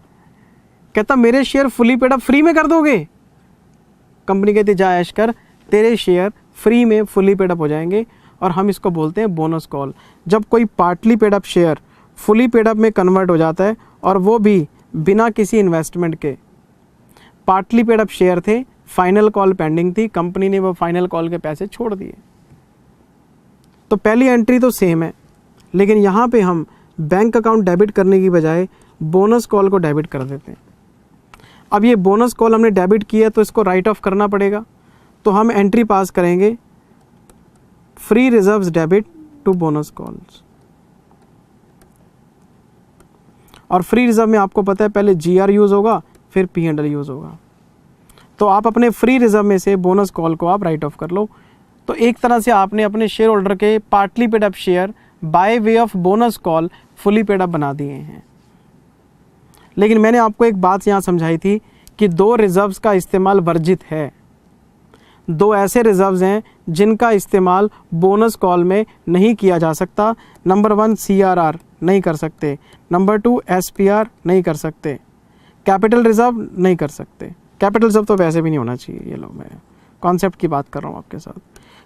कहता मेरे share fully paid up free में कर दोगे? कंपनी कहती जा ऐश कर, तेरे शेयर फ्री में फुली पेड अप हो जाएंगे, और हम इसको बोलते हैं बोनस कॉल। जब कोई partly paid up share fully paid up में कन्वर्ट हो जाता है, और वो भी बिना किसी इन्वेस्टमेंट के। पार्टली पेड अप शेयर थे, फाइनल कॉल पेंडिंग थी, कंपनी ने वो फाइनल कॉल के पैसे छोड़ दिए। तो पहली एंट्री तो सेम है, लेकिन यहाँ पे हम बैंक अकाउंट डेबिट करने की बजाय बोनस कॉल को डेबिट कर देते हैं। अब ये बोनस कॉल हमने डेबिट किया तो इसको राइट ऑफ करना पड़ेगा, तो हम एंट्री पास करेंगे free reserves debit to bonus calls. और फ्री रिजर्व में आपको पता है पहले GR यूज़ होगा फिर P&L यूज़ होगा। तो आप अपने फ्री रिजर्व में से बोनस कॉल को आप राइट ऑफ कर लो। तो एक तरह से आपने अपने शेयर होल्डर के partly paid up share by way of bonus call fully paid up बना दिए हैं। लेकिन मैंने आपको एक बात यहाँ समझाई थी कि 2 रिजर्व्स का इस्तेमाल वर्जित है। 2 ऐसे रिजर्व्स हैं जिनका इस्तेमाल बोनस कॉल में नहीं किया जा सकता। नंबर 1 CRR नहीं कर सकते, नंबर 2 SPR नहीं कर सकते, कैपिटल रिजर्व नहीं कर सकते। कैपिटल रिजर्व तो वैसे भी नहीं होना चाहिए। ये लो मैं कॉन्सेप्ट की बात कर रहा हूँ आपके साथ।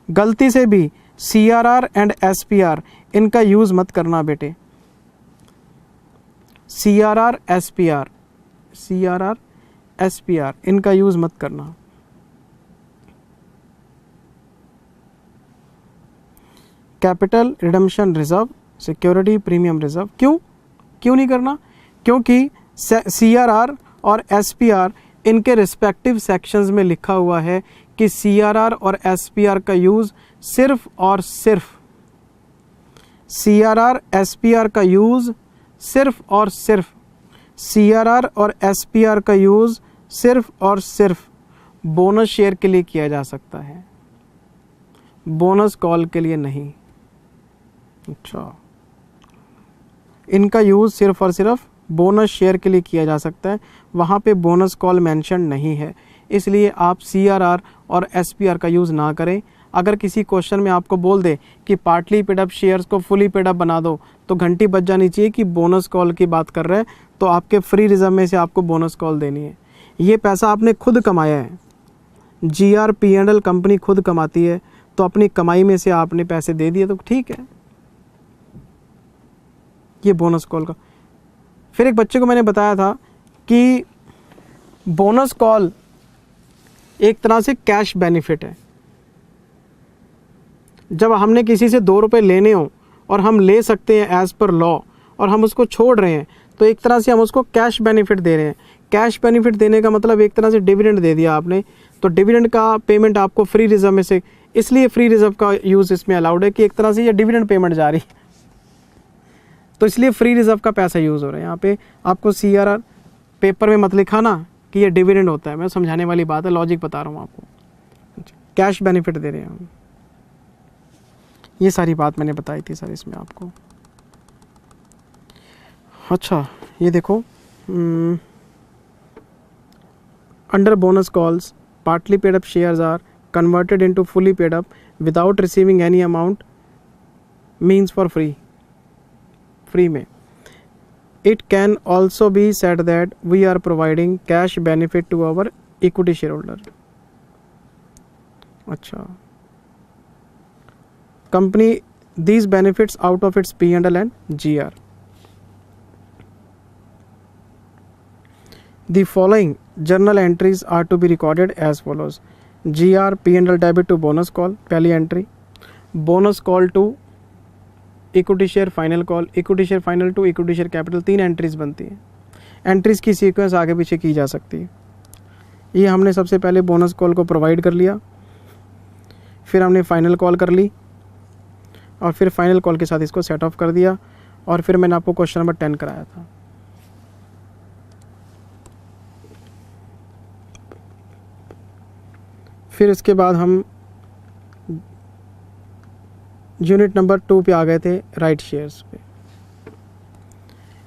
गलती से भी CRR एंड SPR इनका यूज़ मत करना बेटे। CRR SPR इनका यूज़ मत करना। Capital redemption reserve, security premium reserve क्यों नहीं करना? क्योंकि CRR और SPR इनके रिस्पेक्टिव सेक्शंस में लिखा हुआ है कि CRR और SPR का यूज़ सिर्फ और सिर्फ CRR SPR का यूज़ सिर्फ और सिर्फ CRR और SPR का यूज़ सिर्फ और सिर्फ बोनस शेयर के लिए किया जा सकता है, बोनस कॉल के लिए नहीं। अच्छा, इनका यूज़ सिर्फ और सिर्फ बोनस शेयर के लिए किया जा सकता है, वहाँ पे बोनस कॉल मेंशन नहीं है, इसलिए आप CRR और SPR का यूज़ ना करें। अगर किसी क्वेश्चन में आपको बोल दे कि पार्टली पेड अप शेयर्स को फुली पेड अप बना दो, तो घंटी बज जानी चाहिए कि बोनस कॉल की बात कर रहे हैं, तो आपके फ्री रिजर्व में से आपको बोनस कॉल देनी है। ये पैसा आपने खुद कमाया है, GRPL कंपनी खुद कमाती है, तो अपनी कमाई में से आपने पैसे दे दिए तो ठीक है, ये बोनस कॉल का। फिर एक बच्चे को मैंने बताया था कि बोनस कॉल एक तरह से कैश बेनिफिट है। जब हमने किसी से 2 रुपये लेने हो और हम ले सकते हैं एज़ पर लॉ और हम उसको छोड़ रहे हैं, तो एक तरह से हम उसको कैश बेनिफिट दे रहे हैं। कैश बेनिफिट देने का मतलब एक तरह से डिविडेंड दे दिया आपने, तो डिविडेंड का पेमेंट आपको फ्री रिजर्व में से, इसलिए फ्री रिजर्व का यूज़ इसमें अलाउड है कि एक तरह से ये डिविडेंड पेमेंट जा रही है, तो इसलिए फ्री रिजर्व का पैसा यूज़ हो रहा है। यहाँ पे आपको CRR पेपर में मत लिखा ना कि ये डिविडेंड होता है, मैं समझाने वाली बात है, लॉजिक बता रहा हूँ आपको। कैश बेनिफिट दे रहे हैं हम, ये सारी बात मैंने बताई थी सर इसमें आपको। अच्छा, ये देखो, under bonus calls partly paid up shares are converted into fully paid up without receiving any amount means for free में। It can also be said that we are providing cash benefit to our equity shareholder. अच्छा, company these benefits out of its P&L and GR. The following journal entries are to be recorded as follows: GR P&L debit to bonus call, पहली entry, bonus call to equity share final call, equity share final to equity share capital, 3 entries बनती है। एंट्रीज की सीक्वेंस आगे पीछे की जा सकती है। ये हमने सबसे पहले बोनस कॉल को प्रोवाइड कर लिया, फिर हमने फाइनल कॉल कर ली और फिर फाइनल कॉल के साथ इसको सेट ऑफ कर दिया, और फिर मैंने आपको क्वेश्चन नंबर 10 कराया था। फिर इसके बाद हम यूनिट नंबर 2 पे आ गए थे, राइट शेयर्स पे।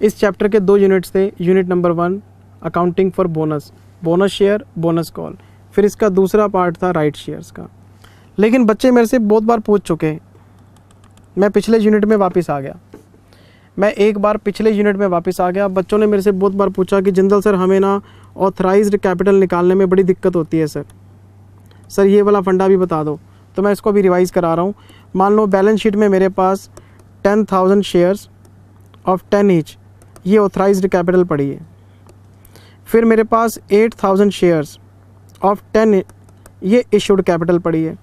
इस चैप्टर के 2 यूनिट्स थे। Unit number 1 accounting for bonus, bonus share, bonus call. फिर इसका दूसरा पार्ट था राइट शेयर्स का। लेकिन बच्चे मेरे से बहुत बार पूछ चुके हैं, मैं पिछले यूनिट में वापस आ गया, मैं एक बार पिछले यूनिट में वापस आ गया। बच्चों ने मेरे से बहुत बार पूछा कि जिंदल सर हमें ना ऑथराइज्ड कैपिटल निकालने में बड़ी दिक्कत होती है सर ये वाला फंडा भी बता दो। तो मैं इसको भी रिवाइज़ करा रहा हूँ। मान लो बैलेंस शीट में मेरे पास 10,000 शेयर्स ऑफ 10 ईच, ये ऑथराइज्ड कैपिटल पड़ी है। फिर मेरे पास 8,000 शेयर्स ऑफ 10, ये इशूड कैपिटल पड़ी है।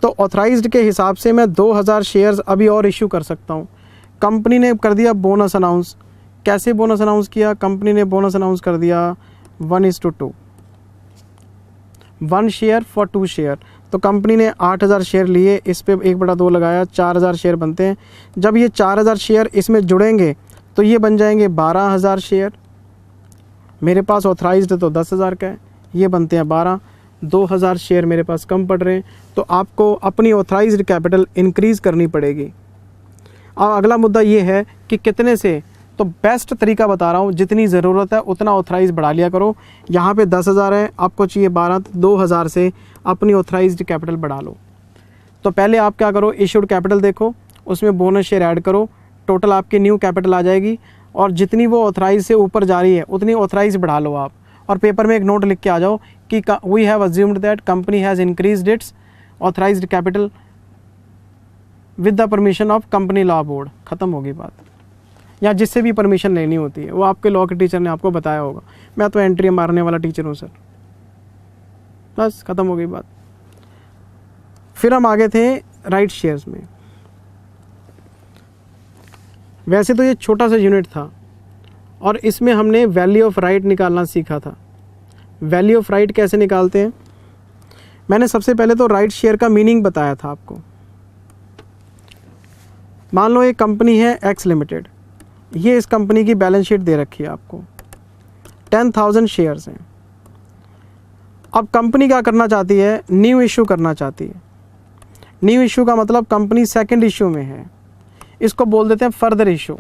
तो ऑथराइज्ड के हिसाब से मैं 2,000 शेयर्स अभी और इशू कर सकता हूँ। कंपनी ने कर दिया बोनस अनाउंस। कैसे बोनस अनाउंस किया? कंपनी ने बोनस अनाउंस कर दिया 1:2, 1 शेयर फॉर 2 शेयर। तो कंपनी ने 8,000 शेयर लिए, इस पे 1/2 लगाया, 4,000 शेयर बनते हैं। जब ये 4,000 शेयर इसमें जुड़ेंगे तो ये बन जाएंगे 12,000 शेयर। मेरे पास ऑथराइज्ड तो 10,000 का है, ये बनते हैं 12, 2,000 शेयर मेरे पास कम पड़ रहे हैं। तो आपको अपनी ऑथराइज्ड कैपिटल इंक्रीज़ करनी पड़ेगी। अब अगला मुद्दा ये है कि कितने से, तो बेस्ट तरीका बता रहा हूँ, जितनी ज़रूरत है उतना ऑथराइज बढ़ा लिया करो। यहाँ पे 10,000 है, आपको चाहिए 12, तो 2,000 से अपनी ऑथराइज्ड कैपिटल बढ़ा लो। तो पहले आप क्या करो, इशूड कैपिटल देखो, उसमें बोनस शेयर ऐड करो, टोटल आपकी न्यू कैपिटल आ जाएगी। और जितनी वो ऑथराइज से ऊपर जा रही है उतनी ऑथराइज बढ़ा लो आप। और पेपर में एक नोट लिख के आ जाओ कि we have assumed that company has increased its authorised capital with the permission of company law board. ख़त्म होगी बात। या जिससे भी परमिशन लेनी होती है वो आपके लॉ के टीचर ने आपको बताया होगा। मैं तो एंट्री मारने वाला टीचर हूँ सर, बस ख़त्म हो गई बात। फिर हम आगे थे राइट शेयर्स में। वैसे तो ये छोटा सा यूनिट था और इसमें हमने वैल्यू ऑफ राइट निकालना सीखा था। वैल्यू ऑफ राइट कैसे निकालते हैं? मैंने सबसे पहले तो राइट शेयर का मीनिंग बताया था आपको। मान लो एक कंपनी है एक्स लिमिटेड, ये इस कंपनी की बैलेंस शीट दे रखी है आपको, 10,000 शेयर्स हैं। अब कंपनी क्या करना चाहती है, न्यू इशू करना चाहती है। न्यू इशू का मतलब कंपनी सेकंड इशू में है, इसको बोल देते हैं फर्दर इशू।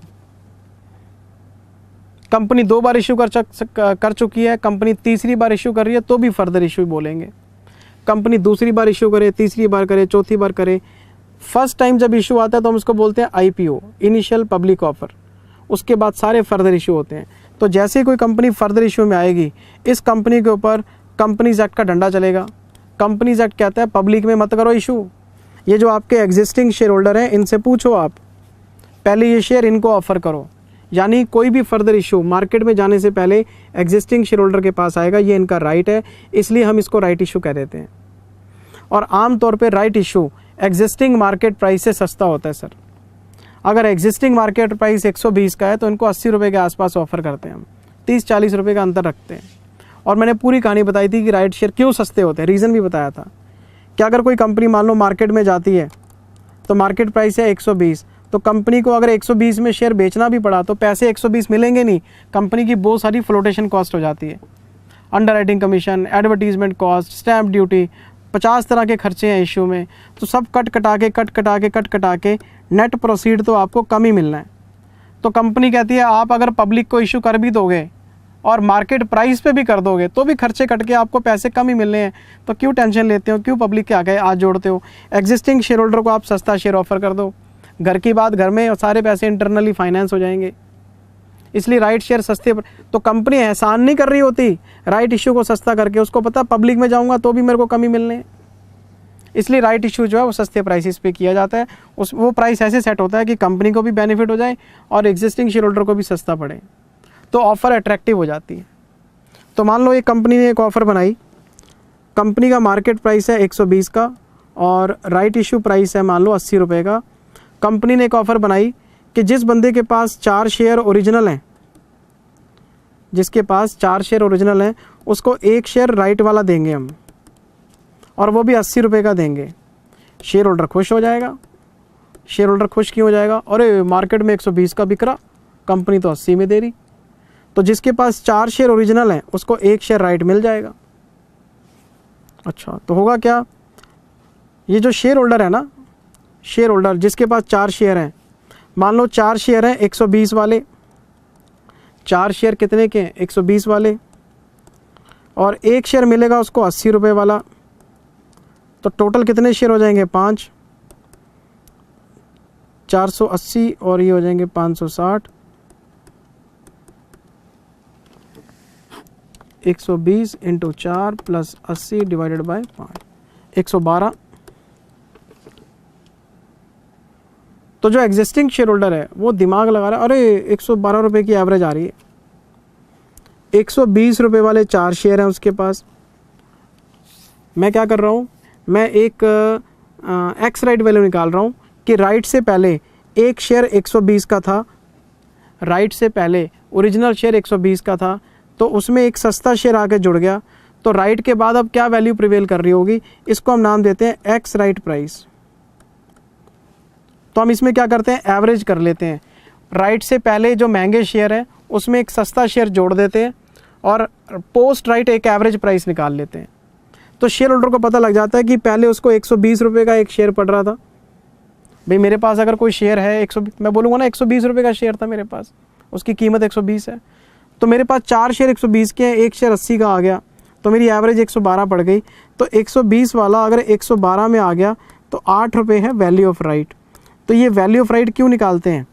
कंपनी 2 बार इशू कर चुकी है, कंपनी तीसरी बार इशू कर रही है तो भी फर्दर इशू बोलेंगे। कंपनी दूसरी बार इशू करे, तीसरी बार करे, चौथी बार करे, फर्स्ट टाइम जब इशू आता है तो हम इसको बोलते हैं आईपीओ, इनिशियल पब्लिक ऑफर। उसके बाद सारे फर्दर इशू होते हैं। तो जैसे ही कोई कंपनी फर्दर इशू में आएगी, इस कंपनी के ऊपर कंपनीज एक्ट का डंडा चलेगा। कंपनीज एक्ट कहता है पब्लिक में मत करो इशू। ये जो आपके एग्जिस्टिंग शेयर होल्डर हैं, इनसे पूछो आप, पहले ये शेयर इनको ऑफर करो। यानी कोई भी फर्दर इशू मार्केट में जाने से पहले एग्जिस्टिंग शेयर होल्डर के पास आएगा, ये इनका राइट है, इसलिए हम इसको राइट इशू कह देते हैं। और आमतौर पे right issue existing market price से सस्ता होता है सर। अगर एग्जिस्टिंग मार्केट प्राइस 120 का है तो इनको 80 रुपये के आसपास ऑफर करते हैं हम, 30-40 रुपये का अंतर रखते हैं। और मैंने पूरी कहानी बताई थी कि राइट शेयर क्यों सस्ते होते हैं, रीज़न भी बताया था कि अगर कोई कंपनी मान लो मार्केट में जाती है तो मार्केट प्राइस है 120, तो कंपनी को अगर 120 में शेयर बेचना भी पड़ा तो पैसे 120 मिलेंगे नहीं, कंपनी की बहुत सारी फ्लोटेशन कॉस्ट हो जाती है, under writing commission, advertisement cost, stamp duty, 50 तरह के खर्चे हैं इशू में। तो सब कट कटा के नेट प्रोसीड तो आपको कम ही मिलना है। तो कंपनी कहती है आप अगर पब्लिक को इशू कर भी दोगे और मार्केट प्राइस पे भी कर दोगे तो भी खर्चे कट के आपको पैसे कम ही मिलने हैं, तो क्यों टेंशन लेते हो, क्यों पब्लिक के आगे हाथ जोड़ते हो। एग्जिस्टिंग शेयर होल्डर को आप सस्ता शेयर ऑफर कर दो, घर की बात घर में, और सारे पैसे इंटरनली फाइनेंस हो जाएंगे। इसलिए राइट शेयर सस्ते पर, तो कंपनी एहसान नहीं कर रही होती राइट इशू को सस्ता करके, उसको पता पब्लिक में जाऊंगा तो भी मेरे को कमी मिलने हैं, इसलिए राइट इशू जो है वो सस्ते प्राइसेस पे किया जाता है। वो प्राइस ऐसे सेट होता है कि कंपनी को भी बेनिफिट हो जाए और एग्जिस्टिंग शेयर होल्डर को भी सस्ता पड़े, तो ऑफ़र अट्रैक्टिव हो जाती है। तो मान लो एक कंपनी ने एक ऑफ़र बनाई, कंपनी का मार्केट प्राइस है 120 का और राइट इशू प्राइस है मान लो 80 रुपये का। कंपनी ने एक ऑफ़र बनाई कि जिस बंदे के पास 4 शेयर ओरिजिनल हैं, जिसके पास 4 शेयर ओरिजिनल हैं, उसको 1 शेयर राइट वाला देंगे हम, और वो भी 80 रुपये का देंगे। शेयर होल्डर खुश हो जाएगा। शेयर होल्डर खुश क्यों हो जाएगा, अरे मार्केट में 120 का बिक रहा, कंपनी तो 80 में दे रही। तो जिसके पास 4 शेयर ओरिजिनल हैं उसको 1 शेयर राइट मिल जाएगा। अच्छा, तो होगा क्या, ये जो शेयर होल्डर है ना, शेयर होल्डर जिसके पास 4 शेयर हैं, मान लो 4 शेयर हैं 120 वाले, 4 शेयर कितने के, 120 वाले, और 1 शेयर मिलेगा उसको 80 रुपये वाला। तो टोटल कितने शेयर हो जाएंगे, 5, 480 और ये हो जाएंगे 560, 120 × 4 + 80 डिवाइडेड बाय 5, 112। तो जो एग्जिस्टिंग शेयर होल्डर है वो दिमाग लगा रहा है, अरे 112 रुपये की एवरेज आ रही है, 120 रुपये वाले 4 शेयर हैं उसके पास। मैं क्या कर रहा हूँ, मैं एक एक्स राइट वैल्यू निकाल रहा हूँ कि राइट से पहले 1 शेयर 120 का था, राइट से पहले ओरिजिनल शेयर 120 का था, तो उसमें एक सस्ता शेयर आके जुड़ गया, तो राइट के बाद अब क्या वैल्यू प्रिवेल कर रही होगी, इसको हम नाम देते हैं एक्स राइट प्राइस। तो हम इसमें क्या करते हैं, एवरेज कर लेते हैं। राइट से पहले जो महंगे शेयर हैं उसमें एक सस्ता शेयर जोड़ देते हैं और पोस्ट राइट एक एवरेज प्राइस निकाल लेते हैं। तो शेयर होल्डर को पता लग जाता है कि पहले उसको 120 रुपये का एक शेयर पड़ रहा था। भाई मेरे पास अगर कोई शेयर है मैं बोलूँगा ना 120 रुपये का शेयर था मेरे पास, उसकी कीमत 120 है, तो मेरे पास 4 शेयर 120 के हैं, 1 शेयर 80 का आ गया, तो मेरी एवरेज 112 पड़ गई। तो 120 वाला अगर 112 में आ गया तो 8 रुपये है वैल्यू ऑफ राइट। तो ये वैल्यू ऑफ राइट क्यों निकालते हैं,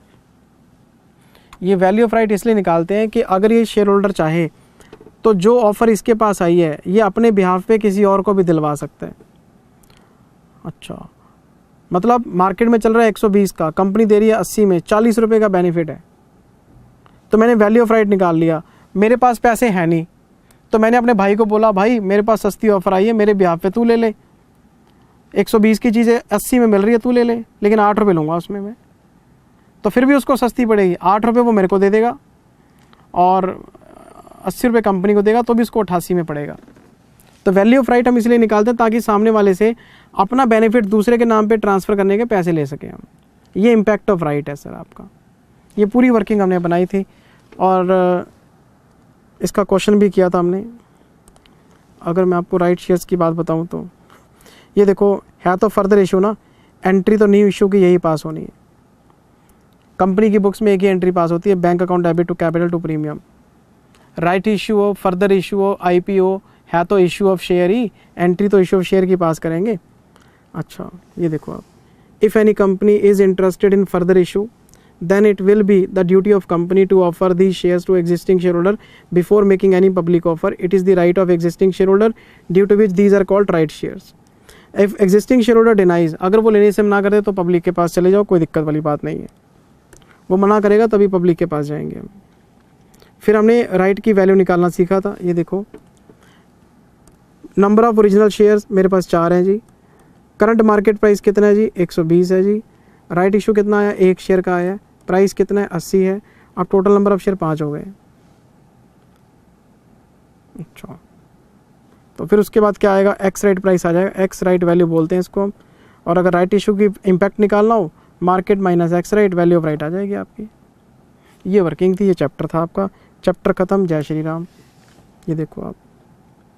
ये वैल्यू ऑफ राइट इसलिए निकालते हैं कि अगर ये शेयर होल्डर चाहे तो जो ऑफ़र इसके पास आई है ये अपने बिहाफ पे किसी और को भी दिलवा सकता है। अच्छा, मतलब मार्केट में चल रहा है 120 का, कंपनी दे रही है 80 में, 40 रुपये का बेनिफिट है। तो मैंने वैल्यू ऑफ राइट निकाल लिया, मेरे पास पैसे हैं नहीं, तो मैंने अपने भाई को बोला, भाई मेरे पास सस्ती ऑफ़र आई है, मेरे बिहाफ पे तू ले ले, 120 की चीज़ें 80 में मिल रही है, तू ले ले, लेकिन 8 रुपये लूँगा उसमें मैं। तो फिर भी उसको सस्ती पड़ेगी, 8 रुपये वो मेरे को दे देगा और 80 रुपये कंपनी को देगा, तो भी उसको 88 में पड़ेगा। तो वैल्यू ऑफ राइट हम इसलिए निकालते हैं ताकि सामने वाले से अपना बेनिफिट दूसरे के नाम पे ट्रांसफ़र करने के पैसे ले सकें हम। ये इम्पैक्ट ऑफ राइट है सर आपका। ये पूरी वर्किंग हमने बनाई थी और इसका क्वेश्चन भी किया था हमने। अगर मैं आपको राइट शेयर्स की बात बताऊं तो ये देखो, है तो फर्दर इशू ना, एंट्री तो न्यू इशू की यही पास होनी है। कंपनी की बुक्स में एक ही एंट्री पास होती है, bank account debit to capital to premium. Right issue हो, फर्दर इशू हो, IPO है तो इशू ऑफ शेयर ही, एंट्री तो इशू ऑफ शेयर की पास करेंगे। अच्छा ये देखो आप, if any company is interested in further issue then it will be the duty of company to offer these shares to existing shareholder before making any public offer. It is the right of existing shareholder due to which these are called right shares. If existing shareholder denies, अगर वो लेने से मना कर दे तो पब्लिक के पास चले जाओ, कोई दिक्कत वाली बात नहीं है। वो मना करेगा तभी पब्लिक के पास जाएंगे हम। फिर हमने राइट की वैल्यू निकालना सीखा था। ये देखो, नंबर ऑफ ओरिजिनल शेयर्स मेरे पास 4 हैं जी। करंट मार्केट प्राइस कितना है जी? 120 है जी। राइट इशू कितना आया? 1 शेयर का आया। प्राइस कितना है? 80 है। अब टोटल नंबर ऑफ शेयर 5 हो गए। अच्छा, तो फिर उसके बाद क्या आएगा? एक्स राइट प्राइस आ जाएगा, एक्स राइट वैल्यू बोलते हैं इसको हम। और अगर राइट इशू की इम्पैक्ट निकालना हो, market minus ex right, value of right आ जाएगी आपकी। ये वर्किंग थी, ये चैप्टर था आपका। चैप्टर ख़त्म, जय श्री राम। ये देखो आप,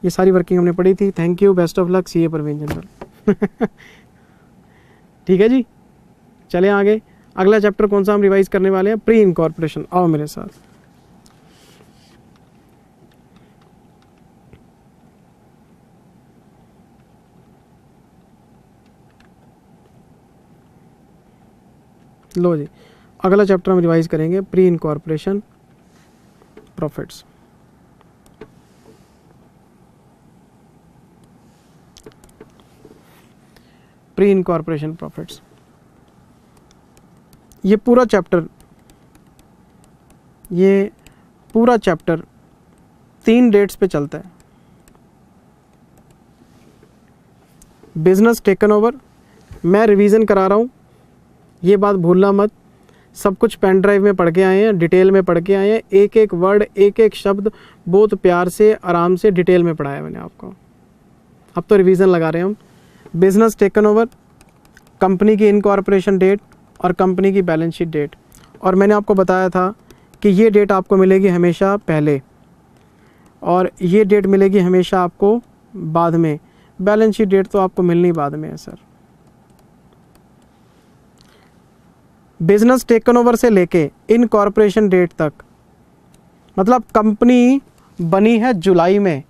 ये सारी वर्किंग हमने पढ़ी थी। Thank you, best of luck, CA Parveen general. ठीक है जी, चलें आगे। अगला चैप्टर कौन सा हम रिवाइज करने वाले हैं? Pre incorporation. आओ मेरे साथ। लो जी, अगला चैप्टर हम रिवाइज करेंगे, pre incorporation profits. Pre incorporation profits, ये पूरा चैप्टर 3 डेट्स पे चलता है। बिजनेस टेकन ओवर, मैं रिवीजन करा रहा हूँ, ये बात भूलना मत। सब कुछ पेन ड्राइव में पढ़ के आए हैं, डिटेल में पढ़ के आए हैं। एक एक वर्ड, एक एक शब्द बहुत प्यार से, आराम से, डिटेल में पढ़ाया मैंने आपको। अब तो रिवीजन लगा रहे हैं हम। बिजनेस टेकन ओवर, कंपनी की इनकॉर्पोरेशन डेट और कंपनी की बैलेंस शीट डेट। और मैंने आपको बताया था कि ये डेट आपको मिलेगी हमेशा पहले और ये डेट मिलेगी हमेशा आपको बाद में। बैलेंस शीट डेट तो आपको मिलनी बाद में है सर। बिजनेस टेकन ओवर से लेके इनकॉर्पोरेशन डेट तक, मतलब कंपनी बनी है जुलाई में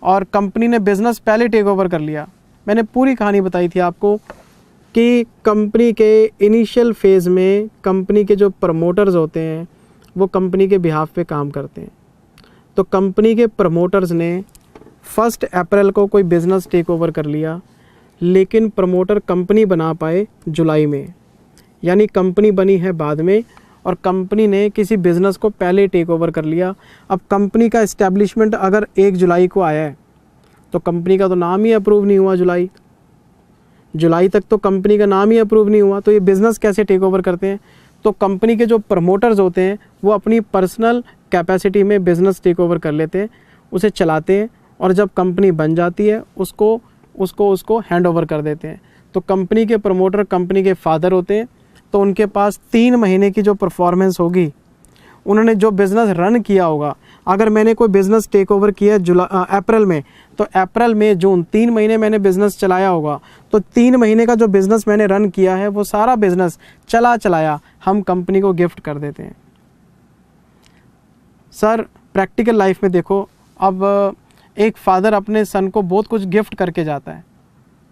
और कंपनी ने बिजनेस पहले टेक ओवर कर लिया। मैंने पूरी कहानी बताई थी आपको कि कंपनी के इनिशियल फेज़ में कंपनी के जो प्रमोटर्स होते हैं वो कंपनी के बिहाफ पे काम करते हैं। तो कंपनी के प्रमोटर्स ने 1 अप्रैल को कोई बिज़नेस टेक ओवर कर लिया, लेकिन प्रमोटर कंपनी बना पाए जुलाई में, यानी कंपनी बनी है बाद में और कंपनी ने किसी बिज़नेस को पहले टेक ओवर कर लिया। अब कंपनी का इस्टेब्लिशमेंट अगर 1 जुलाई को आया है तो कंपनी का तो नाम ही अप्रूव नहीं हुआ। जुलाई तक तो कंपनी का नाम ही अप्रूव नहीं हुआ। तो ये बिज़नेस कैसे टेक ओवर करते हैं? तो कंपनी के जो प्रमोटर्स होते हैं वो अपनी पर्सनल कैपेसिटी में बिज़नेस टेक ओवर कर लेते हैं, उसे चलाते हैं और जब कंपनी बन जाती है उसको हैंड ओवर कर देते हैं। तो कंपनी के प्रमोटर कंपनी के फादर होते हैं, तो उनके पास 3 महीने की जो परफॉर्मेंस होगी, उन्होंने जो बिज़नेस रन किया होगा। अगर मैंने कोई बिज़नेस टेक ओवर किया अप्रैल में, तो अप्रैल मई जून 3 महीने मैंने बिज़नेस चलाया होगा। तो 3 महीने का जो बिज़नेस मैंने रन किया है वो सारा बिज़नेस चलाया हम कंपनी को गिफ्ट कर देते हैं। सर प्रैक्टिकल लाइफ में देखो, अब एक फादर अपने सन को बहुत कुछ गिफ्ट करके जाता है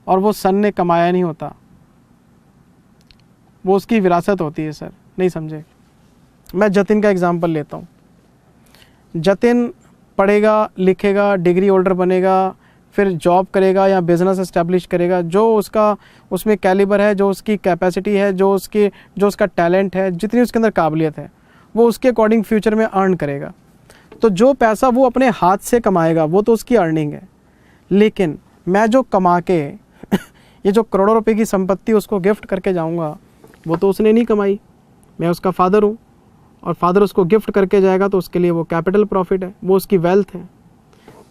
और वो सन ने कमाया नहीं होता, वो उसकी विरासत होती है। सर नहीं समझे? मैं जतिन का एग्जांपल लेता हूँ। जतिन पढ़ेगा, लिखेगा, डिग्री होल्डर बनेगा, फिर जॉब करेगा या बिज़नेस एस्टेब्लिश करेगा। जो उसका उसमें कैलिबर है, जो उसकी कैपेसिटी है, जो उसका टैलेंट है, जितनी उसके अंदर काबिलियत है, वो उसके अकॉर्डिंग फ्यूचर में अर्न करेगा। तो जो पैसा वो अपने हाथ से कमाएगा वो तो उसकी अर्निंग है। लेकिन मैं जो कमा के ये जो करोड़ों रुपए की संपत्ति उसको गिफ्ट करके जाऊँगा, वो तो उसने नहीं कमाई, मैं उसका फादर हूँ और फादर उसको गिफ्ट करके जाएगा तो उसके लिए वो कैपिटल प्रॉफिट है, वो उसकी वेल्थ है।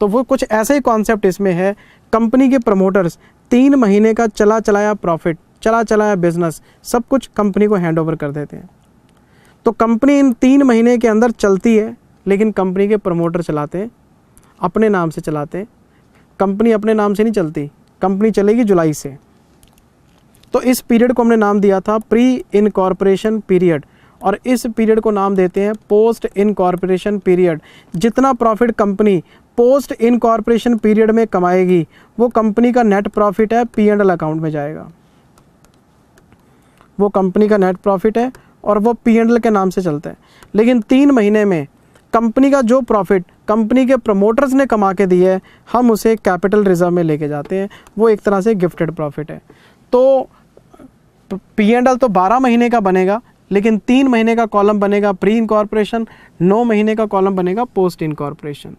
तो वो कुछ ऐसे ही कॉन्सेप्ट इसमें है। कंपनी के प्रमोटर्स 3 महीने का चला चलाया प्रॉफिट, चला चलाया बिजनेस, सब कुछ कंपनी को हैंड ओवर कर देते हैं। तो कंपनी इन 3 महीने के अंदर चलती है, लेकिन कंपनी के प्रमोटर चलाते हैं, अपने नाम से चलाते हैं। कंपनी अपने नाम से नहीं चलती, कंपनी चलेगी जुलाई से। तो इस पीरियड को हमने नाम दिया था प्री इनकॉर्पोरेशन पीरियड, और इस पीरियड को नाम देते हैं पोस्ट इनकॉर्पोरेशन पीरियड। जितना profit company post incorporation period में कमाएगी वो कंपनी का नेट प्रॉफिट है, P&L अकाउंट में जाएगा। वो कंपनी का नेट प्रॉफिट है और वो P&L के नाम से चलता है। लेकिन 3 महीने में कंपनी का जो प्रॉफिट कंपनी के प्रमोटर्स ने कमा के दिया है, हम उसे कैपिटल रिजर्व में लेके जाते हैं। वो एक तरह से गिफ्टेड प्रॉफिट है। तो P&L तो 12 महीने का बनेगा, लेकिन 3 महीने का कॉलम बनेगा प्री इनकॉर्पोरेशन, 9 महीने का कॉलम बनेगा पोस्ट इनकॉर्पोरेशन।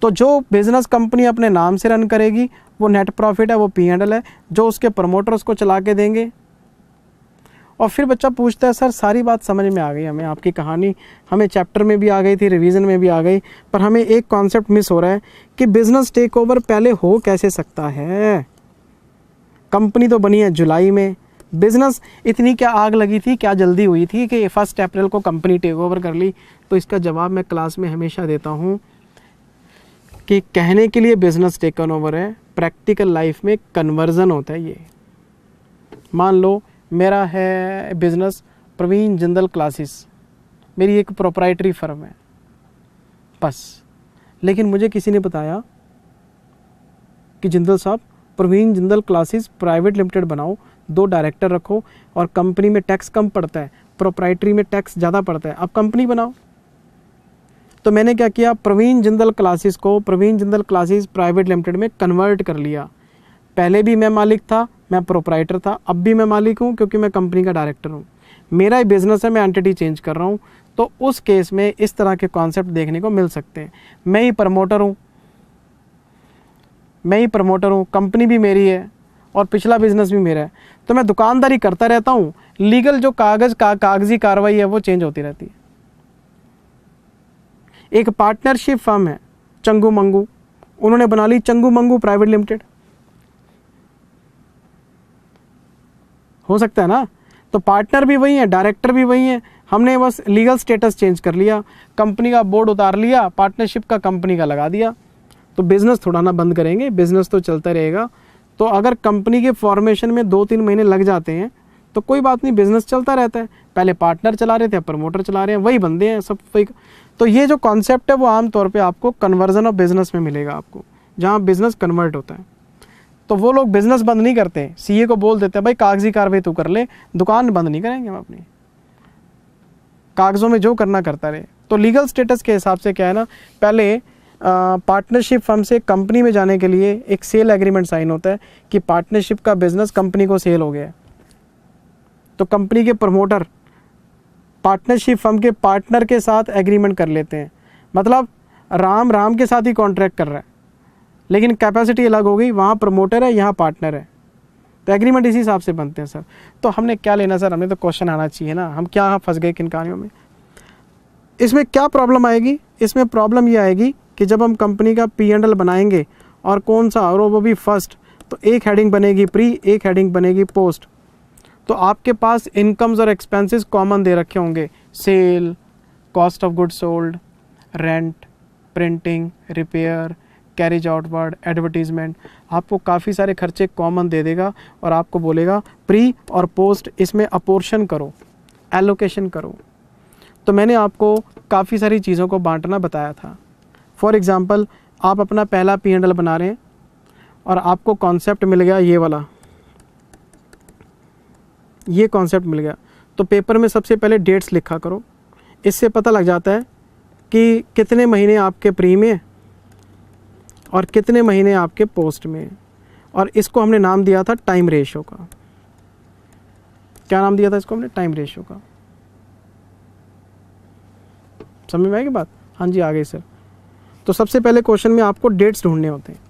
तो जो बिजनेस कंपनी अपने नाम से रन करेगी वो नेट प्रॉफिट है, वो P&L है। जो उसके प्रमोटर्स को चला के देंगे। और फिर बच्चा पूछता है सर सारी बात समझ में आ गई हमें, आपकी कहानी हमें चैप्टर में भी आ गई थी, रिवीजन में भी आ गई, पर हमें एक कॉन्सेप्ट मिस हो रहा है कि बिजनेस टेक ओवर पहले हो कैसे सकता है। कंपनी तो बनी है जुलाई में, बिजनेस इतनी क्या आग लगी थी, क्या जल्दी हुई थी कि 1 अप्रैल को कंपनी टेक ओवर कर ली। तो इसका जवाब मैं क्लास में हमेशा देता हूँ कि कहने के लिए बिजनेस टेकन ओवर है, प्रैक्टिकल लाइफ में कन्वर्जन होता है। ये मान लो मेरा है बिजनेस प्रवीण जिंदल क्लासेस, मेरी एक प्रोप्राइटरी फर्म है बस, लेकिन मुझे किसी ने बताया कि जिंदल साहब Praveen Jindal classes private limited बनाओ, 2 डायरेक्टर रखो और कंपनी में टैक्स कम पड़ता है, प्रोप्राइटरी में टैक्स ज़्यादा पड़ता है, अब कंपनी बनाओ। तो मैंने क्या किया, प्रवीण जिंदल क्लासेस को Praveen Jindal classes private limited में कन्वर्ट कर लिया। पहले भी मैं मालिक था, मैं प्रोप्राइटर था, अब भी मैं मालिक हूँ क्योंकि मैं कंपनी का डायरेक्टर हूँ। मेरा ही बिजनेस है, मैं एंटिटी चेंज कर रहा हूँ। तो उस केस में इस तरह के कॉन्सेप्ट देखने को मिल सकते हैं। मैं ही प्रमोटर हूँ, कंपनी भी मेरी है और पिछला बिजनेस भी मेरा है। तो मैं दुकानदारी करता रहता हूँ, लीगल जो कागजी कार्रवाई है वो चेंज होती रहती है। एक पार्टनरशिप फर्म है चंगू मंगू, उन्होंने बना ली चंगू मंगू प्राइवेट लिमिटेड, हो सकता है ना। तो पार्टनर भी वही है, डायरेक्टर भी वही है, हमने बस लीगल स्टेटस चेंज कर लिया, कंपनी का बोर्ड उतार लिया, पार्टनरशिप का कंपनी का लगा दिया। तो बिजनेस थोड़ा ना बंद करेंगे, बिजनेस तो चलता रहेगा। तो अगर कंपनी के फॉर्मेशन में 2-3 महीने लग जाते हैं तो कोई बात नहीं, बिजनेस चलता रहता है। पहले पार्टनर चला रहे थे, प्रमोटर चला रहे हैं, वही बंदे हैं सब वही। तो ये जो कॉन्सेप्ट है वो आमतौर पे आपको कन्वर्जन ऑफ बिजनेस में मिलेगा, आपको जहाँ बिजनेस कन्वर्ट होता है। तो वो लोग बिजनेस बंद नहीं करते, सीए को बोल देते हैं भाई कागजी कार्रवाई तू कर ले, दुकान बंद नहीं करेंगे हम अपनी, कागजों में जो करना करता रहे। तो लीगल स्टेटस के हिसाब से क्या है ना, पहले पार्टनरशिप फर्म से कंपनी में जाने के लिए एक सेल एग्रीमेंट साइन होता है कि पार्टनरशिप का बिजनेस कंपनी को सेल हो गया है। तो कंपनी के प्रमोटर पार्टनरशिप फर्म के पार्टनर के साथ एग्रीमेंट कर लेते हैं, मतलब राम के साथ ही कॉन्ट्रैक्ट कर रहा है, लेकिन कैपेसिटी अलग हो गई, वहाँ प्रमोटर है, यहाँ पार्टनर है। तो एग्रीमेंट इसी हिसाब से बनते हैं सर। तो हमने क्या लेना सर, हमें तो क्वेश्चन आना चाहिए ना, हम क्या फंस गए किन कहानियों में। इसमें क्या प्रॉब्लम आएगी, इसमें प्रॉब्लम ये आएगी कि जब हम कंपनी का P&L बनाएंगे और कौन सा, और वो भी फर्स्ट, तो एक हेडिंग बनेगी प्री, एक हेडिंग बनेगी पोस्ट। तो आपके पास इनकम्स और एक्सपेंसेस कॉमन दे रखे होंगे, sale, cost of good sold, rent, printing, repair, carriage outward, advertisement. आपको काफ़ी सारे खर्चे कॉमन दे देगा और आपको बोलेगा प्री और पोस्ट इसमें अपोर्शन करो, एलोकेशन करो। तो मैंने आपको काफ़ी सारी चीज़ों को बांटना बताया था। फॉर एग्ज़ाम्पल, आप अपना पहला P&L बना रहे हैं और आपको कॉन्सेप्ट मिल गया ये वाला, ये कॉन्सेप्ट मिल गया, तो पेपर में सबसे पहले डेट्स लिखा करो। इससे पता लग जाता है कि कितने महीने आपके प्री में और कितने महीने आपके पोस्ट में। और इसको हमने नाम दिया था टाइम रेशियो का। क्या नाम दिया था इसको हमने? टाइम रेशियो का। समझ में आएगी बात? हाँ जी, आ गई सर। तो सबसे पहले क्वेश्चन में आपको डेट्स ढूंढने होते हैं,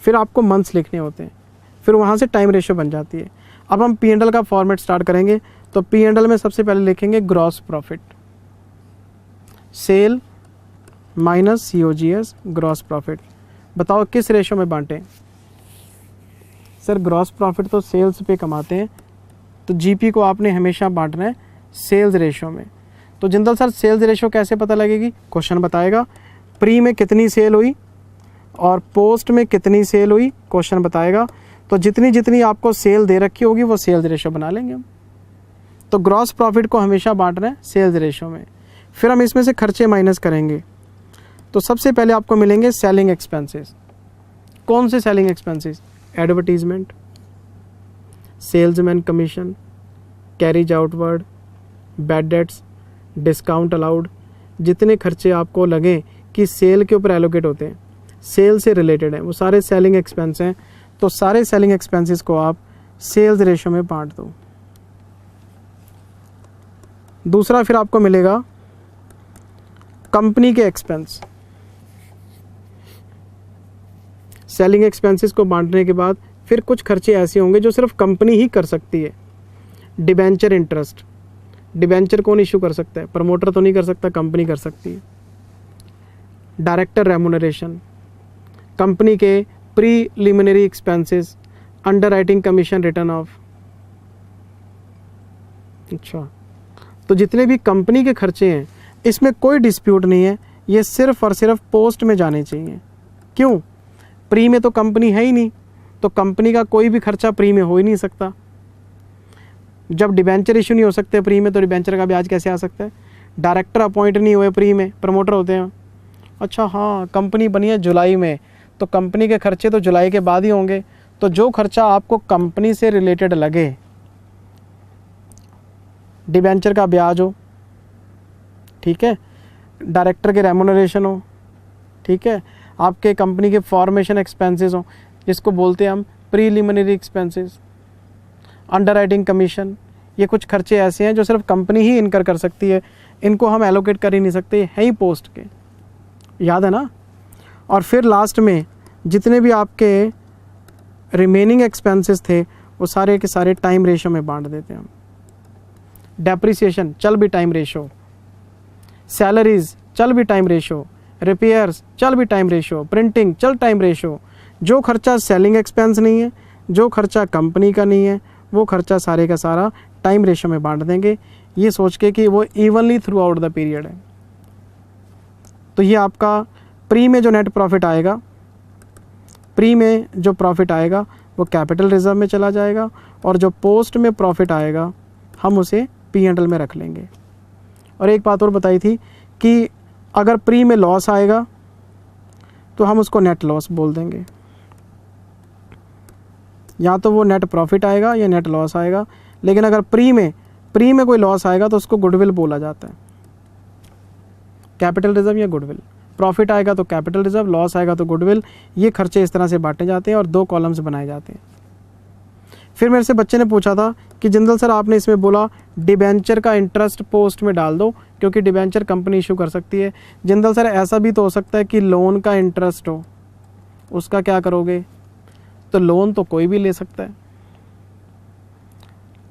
फिर आपको मंथ्स लिखने होते हैं, फिर वहाँ से टाइम रेशियो बन जाती है। अब हम P&L का फॉर्मेट स्टार्ट करेंगे। तो P&L में सबसे पहले लिखेंगे gross profit, sale minus COGS gross profit. बताओ किस रेशो में बांटें? सर ग्रॉस प्रॉफिट तो सेल्स पे कमाते हैं, तो GP को आपने हमेशा बांटना है सेल्स रेशो में। तो जिंदल सर सेल्स रेशो कैसे पता लगेगी? क्वेश्चन बताएगा प्री में कितनी सेल हुई और पोस्ट में कितनी सेल हुई, क्वेश्चन बताएगा। तो जितनी जितनी आपको सेल दे रखी होगी वो सेल्स रेशो बना लेंगे हम। तो ग्रॉस प्रॉफिट को हमेशा बांटना है सेल्स रेशो में। फिर हम इसमें से खर्चे माइनस करेंगे। तो सबसे पहले आपको मिलेंगे सेलिंग एक्सपेंसेस। कौन से selling expenses? Advertisement, salesman commission, carriage outward, bad debts, discount allowed. जितने खर्चे आपको लगे कि सेल के ऊपर एलोकेट होते हैं, सेल से रिलेटेड हैं, वो सारे सेलिंग एक्सपेंस हैं। तो सारे सेलिंग एक्सपेंसेस को आप सेल्स रेशो में बांट दो। दूसरा फिर आपको मिलेगा कंपनी के एक्सपेंस। सेलिंग एक्सपेंसेस को बांटने के बाद फिर कुछ खर्चे ऐसे होंगे जो सिर्फ कंपनी ही कर सकती है। डिबेंचर इंटरेस्ट, डिबेंचर कौन इशू कर सकता है? प्रमोटर तो नहीं कर सकता, कंपनी कर सकती है। डायरेक्टर रेम्यूनरेशन, कंपनी के preliminary expenses, underwriting commission return of. अच्छा, तो जितने भी कंपनी के खर्चे हैं इसमें कोई डिस्प्यूट नहीं है, ये सिर्फ और सिर्फ पोस्ट में जाने चाहिए। क्यों? प्री में तो कंपनी है ही नहीं, तो कंपनी का कोई भी खर्चा प्री में हो ही नहीं सकता। जब डिबेंचर इशू नहीं हो सकते प्री में, तो डिबेंचर का ब्याज कैसे आ सकता है? डायरेक्टर अपॉइंट नहीं हुए प्री में, प्रमोटर होते हैं। अच्छा हाँ, कंपनी बनी है जुलाई में, तो कंपनी के खर्चे तो जुलाई के बाद ही होंगे। तो जो खर्चा आपको कंपनी से रिलेटेड लगे, डिबेंचर का ब्याज हो, ठीक है, डायरेक्टर के रेम्यूनरेशन हो, ठीक है, आपके कंपनी के फॉर्मेशन एक्सपेंसेस हो, जिसको बोलते हैं हम प्रीलिमिनरी एक्सपेंसेस, अंडरराइटिंग कमीशन। ये कुछ खर्चे ऐसे हैं जो सिर्फ कंपनी ही इनकर कर सकती है, इनको हम एलोकेट कर ही नहीं सकते, है ही पोस्ट के, याद है ना। और फिर लास्ट में जितने भी आपके रिमेनिंग एक्सपेंसेस थे वो सारे के सारे टाइम रेशो में बांट देते हैं हम। डेप्रिसिएशन चल भी टाइम रेशो, सैलरीज चल भी टाइम रेशो, रिपेयर्स चल भी टाइम रेशो, प्रिंटिंग चल टाइम रेशो। जो खर्चा सेलिंग एक्सपेंस नहीं है, जो खर्चा कंपनी का नहीं है, वो खर्चा सारे का सारा टाइम रेशो में बांट देंगे, ये सोच के कि वो evenly through out the period है। तो ये आपका प्री में जो नेट प्रॉफिट आएगा, प्री में जो प्रॉफिट आएगा वो कैपिटल रिजर्व में चला जाएगा, और जो पोस्ट में प्रॉफिट आएगा हम उसे P&L में रख लेंगे। और एक बात और बताई थी कि अगर प्री में लॉस आएगा तो हम उसको नेट लॉस बोल देंगे, या तो वो नेट प्रॉफिट आएगा या नेट लॉस आएगा। लेकिन अगर प्री में कोई लॉस आएगा तो उसको गुडविल बोला जाता है, कैपिटल रिजर्व या गुडविल। प्रॉफिट आएगा तो कैपिटल रिजर्व, लॉस आएगा तो गुडविल। ये खर्चे इस तरह से बांटे जाते हैं और 2 कॉलम्स बनाए जाते हैं। फिर मेरे से बच्चे ने पूछा था कि जिंदल सर आपने इसमें बोला डिबेंचर का इंटरेस्ट पोस्ट में डाल दो, क्योंकि डिबेंचर कंपनी इशू कर सकती है। जिंदल सर ऐसा भी तो हो सकता है कि लोन का इंटरेस्ट हो, उसका क्या करोगे? तो लोन तो कोई भी ले सकता है,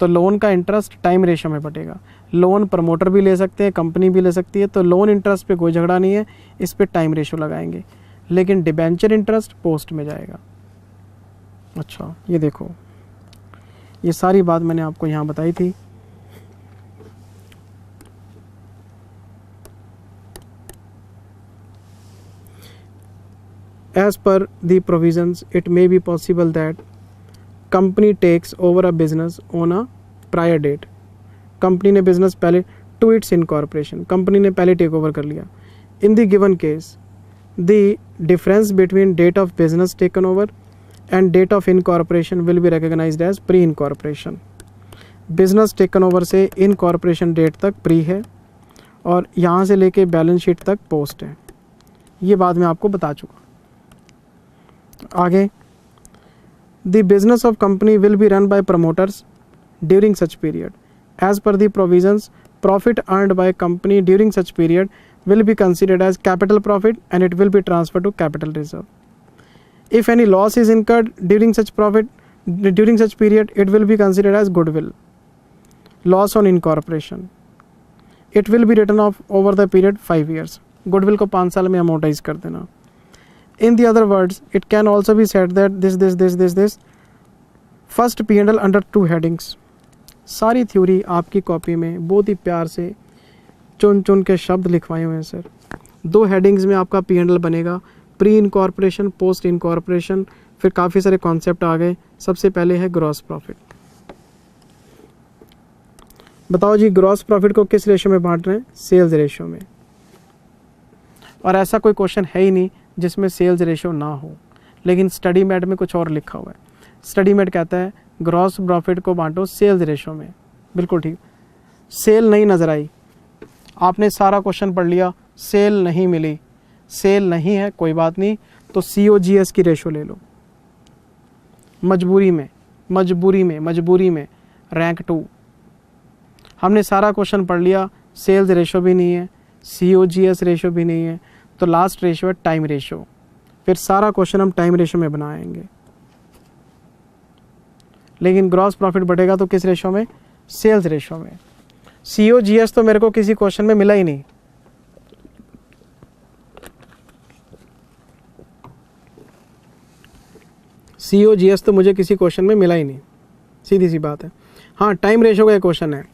तो लोन का इंटरेस्ट टाइम रेशो में बटेगा। लोन प्रमोटर भी ले सकते हैं, कंपनी भी ले सकती है, तो लोन इंटरेस्ट पे कोई झगड़ा नहीं है, इस पे टाइम रेशो लगाएंगे। लेकिन डिबेंचर इंटरेस्ट पोस्ट में जाएगा। अच्छा, ये देखो, ये सारी बात मैंने आपको यहाँ बताई थी। As per the provisions, it may be possible that company takes over a business on a prior date. Company ने बिजनेस पहले to its incorporation, कंपनी ने पहले टेक ओवर कर लिया। In the given case, the difference between date of business taken over and date of incorporation will be recognized as pre-incorporation. Business taken over से इनकॉर्पोरेशन डेट तक प्री है और यहाँ से लेके बैलेंस शीट तक पोस्ट है। ये बात मैं आपको बता चुका। आगे, the business of company will be run by promoters during such period. As per the provisions, profit earned by company during such period will be considered as capital profit and it will be transferred to capital reserve. If any loss is incurred during such period, it will be considered as goodwill, loss on incorporation. It will be written off over the period 5 years. Goodwill को 5 साल में अमोर्टाइज कर देना। In the other words it can also be said that this first P&L under 2 headings. सारी थ्योरी आपकी कॉपी में बहुत ही प्यार से चुन चुन के शब्द लिखवाए हुए हैं सर। 2 हेडिंग्स में आपका P&L बनेगा, प्री इनकॉर्पोरेशन, पोस्ट इनकॉर्पोरेशन, फिर काफ़ी सारे कॉन्सेप्ट आ गए। सबसे पहले है ग्रॉस प्रॉफिट। बताओ जी, ग्रॉस प्रॉफिट को किस रेशो में बांट रहे हैं? सेल्स रेशो में। और ऐसा कोई क्वेश्चन है ही नहीं जिसमें सेल्स रेशो ना हो, लेकिन स्टडी मैट में कुछ और लिखा हुआ है। स्टडी मैट कहता है ग्रॉस प्रॉफिट को बांटो सेल्स रेशो में। बिल्कुल ठीक। सेल नहीं नज़र आई, आपने सारा क्वेश्चन पढ़ लिया, सेल नहीं मिली, सेल नहीं है, कोई बात नहीं, तो COGS की रेशो ले लो। मजबूरी में रैंक 2। हमने सारा क्वेश्चन पढ़ लिया, सेल्स रेशो भी नहीं है, COGS रेशो भी नहीं है, तो लास्ट रेशो है टाइम रेशो। फिर सारा क्वेश्चन हम टाइम रेशो में बनाएंगे। लेकिन ग्रॉस प्रॉफिट बढ़ेगा तो किस रेशो में? सेल्स रेशो में। COGS तो मेरे को किसी क्वेश्चन में मिला ही नहीं। COGS तो मुझे किसी क्वेश्चन में मिला ही नहीं, सीधी सी बात है। हाँ, टाइम रेशो का एक क्वेश्चन है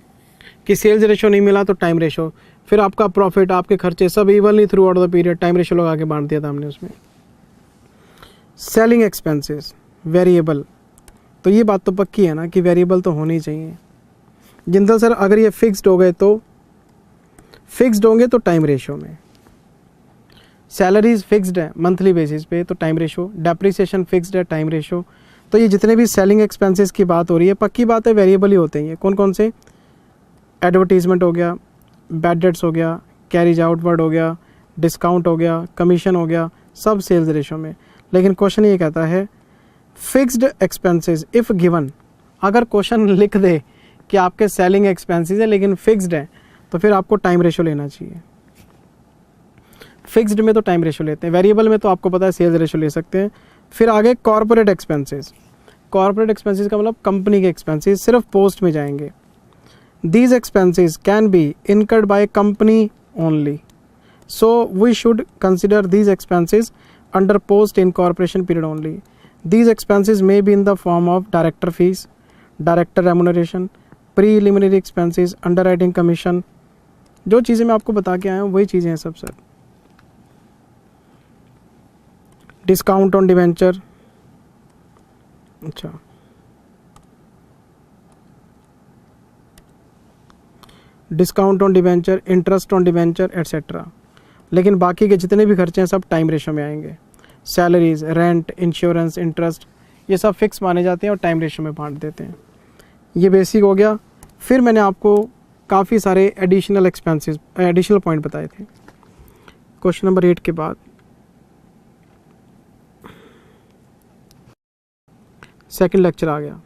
कि सेल्स रेशो नहीं मिला तो टाइम रेशो, फिर आपका प्रॉफिट, आपके खर्चे सब evenly through out the period time ratio लगा के बांट दिया था हमने उसमें। सेलिंग एक्सपेंसेस वेरिएबल, तो ये बात तो पक्की है ना कि वेरिएबल तो होनी चाहिए। जिंदल सर अगर ये फिक्स्ड हो गए तो फिक्स्ड होंगे तो टाइम रेशो में। सैलरीज फिक्स्ड है मंथली बेसिस पे तो टाइम रेशो, डेप्रिसिएशन फिक्स्ड है टाइम रेशो। तो ये जितने भी सेलिंग एक्सपेंसेस की बात हो रही है, पक्की बात है वेरिएबल ही होते हैं ये। कौन कौन से? एडवर्टीजमेंट हो गया, बैड डेट्स हो गया, कैरीज आउटवर्ड हो गया, डिस्काउंट हो गया, कमीशन हो गया, सब सेल्स रेशो में। लेकिन क्वेश्चन ये कहता है फिक्स्ड एक्सपेंसेस इफ़ गिवन, अगर क्वेश्चन लिख दे कि आपके सेलिंग एक्सपेंसेस है लेकिन फिक्स्ड है, तो फिर आपको टाइम रेशो लेना चाहिए। फिक्स्ड में तो टाइम रेशो लेते हैं, वेरिएबल में तो आपको पता है सेल्स रेशो ले सकते हैं। फिर आगे कॉर्पोरेट एक्सपेंसेस। कॉर्पोरेट एक्सपेंसेस का मतलब कंपनी के एक्सपेंसेस सिर्फ पोस्ट में जाएंगे। These expenses can be incurred by company only, so we should consider these expenses under post incorporation period only. These expenses may be in the form of director fees, director remuneration, preliminary expenses, underwriting commission। जो चीज़ें मैं आपको बता के आया हूँ वही चीज़ें हैं सब सर। डिस्काउंट ऑन डिवेंचर, अच्छा, discount on debenture, interest on debenture etcetera. लेकिन बाकी के जितने भी खर्चे हैं सब टाइम रेशो में आएंगे। सैलरीज, रेंट, इंश्योरेंस, इंटरेस्ट, ये सब फिक्स माने जाते हैं और टाइम रेशो में बांट देते हैं। ये बेसिक हो गया। फिर मैंने आपको काफ़ी सारे एडिशनल एक्सपेंसेस, एडिशनल पॉइंट बताए थे क्वेश्चन नंबर 8 के बाद। सेकंड लेक्चर आ गया।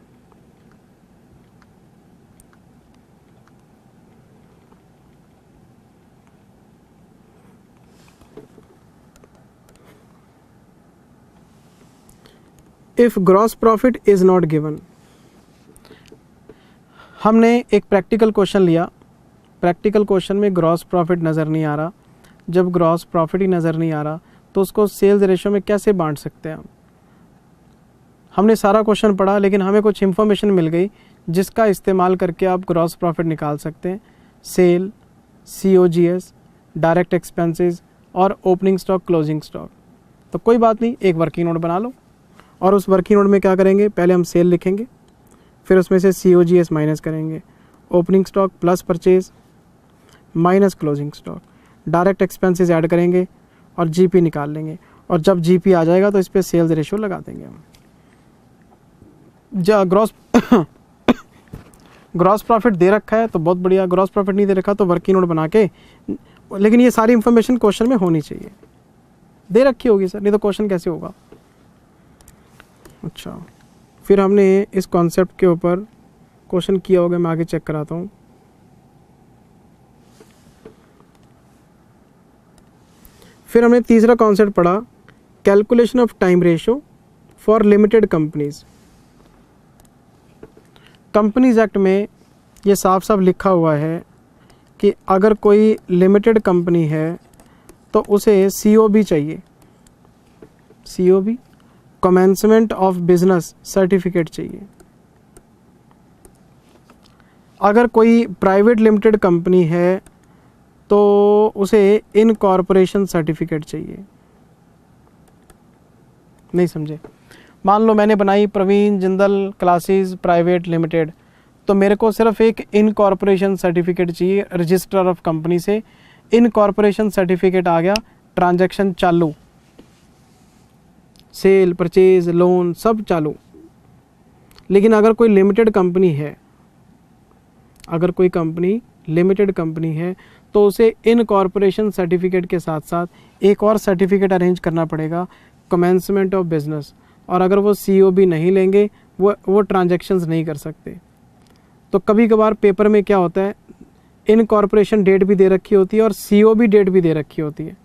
If gross profit is not given, हमने एक प्रैक्टिकल क्वेश्चन लिया। प्रैक्टिकल क्वेश्चन में ग्रॉस प्रॉफिट नज़र नहीं आ रहा। जब ग्रॉस प्रॉफिट ही नज़र नहीं आ रहा तो उसको सेल्स रेशो में कैसे बांट सकते हैं हम? हमने सारा क्वेश्चन पढ़ा लेकिन हमें कुछ इन्फॉर्मेशन मिल गई जिसका इस्तेमाल करके आप ग्रॉस प्रॉफिट निकाल सकते हैं। सेल, COGS, डायरेक्ट एक्सपेंसेस और ओपनिंग स्टॉक, क्लोजिंग स्टॉक। तो कोई बात नहीं, एक वर्किंग नोट बना लो और उस वर्किंग नोट में क्या करेंगे, पहले हम सेल लिखेंगे, फिर उसमें से COGS माइनस करेंगे, opening stock plus purchase minus closing stock, direct expenses add करेंगे और GP निकाल लेंगे। और जब GP आ जाएगा तो इस पर सेल्स रेशो लगा देंगे हम। ग्रॉस प्रॉफिट दे रखा है तो बहुत बढ़िया, ग्रॉस प्रॉफिट नहीं दे रखा तो वर्किंग नोट बना के, लेकिन ये सारी इंफॉर्मेशन क्वेश्चन में होनी चाहिए। दे रखी होगी सर, नहीं तो क्वेश्चन कैसे होगा। अच्छा, फिर हमने इस कॉन्सेप्ट के ऊपर क्वेश्चन किया होगा, मैं आगे चेक कराता हूँ। फिर हमने तीसरा कॉन्सेप्ट पढ़ा, calculation of time ratio for limited companies. Companies act में ये साफ साफ लिखा हुआ है कि अगर कोई लिमिटेड कंपनी है तो उसे COB चाहिए, COB commencement of business certificate चाहिए। अगर कोई प्राइवेट लिमिटेड कंपनी है तो उसे इनकॉर्पोरेशन सर्टिफिकेट चाहिए। नहीं समझे? मान लो मैंने बनाई Praveen Jindal classes private limited, तो मेरे को सिर्फ एक इनकॉर्पोरेशन सर्टिफिकेट चाहिए रजिस्ट्रार ऑफ कंपनी से। इनकॉर्पोरेशन सर्टिफिकेट आ गया, ट्रांजैक्शन चालू, सेल परचेज लोन सब चालू। लेकिन अगर कोई लिमिटेड कंपनी है, अगर कोई कंपनी लिमिटेड कंपनी है तो उसे इनकॉर्पोरेशन सर्टिफिकेट के साथ साथ एक और सर्टिफिकेट अरेंज करना पड़ेगा, कमेंसमेंट ऑफ बिजनेस। और अगर वो COB नहीं लेंगे वो ट्रांजैक्शंस नहीं कर सकते। तो कभी कभार पेपर में क्या होता है, इनकॉर्पोरेशन डेट भी दे रखी होती है और COB डेट भी दे रखी होती है।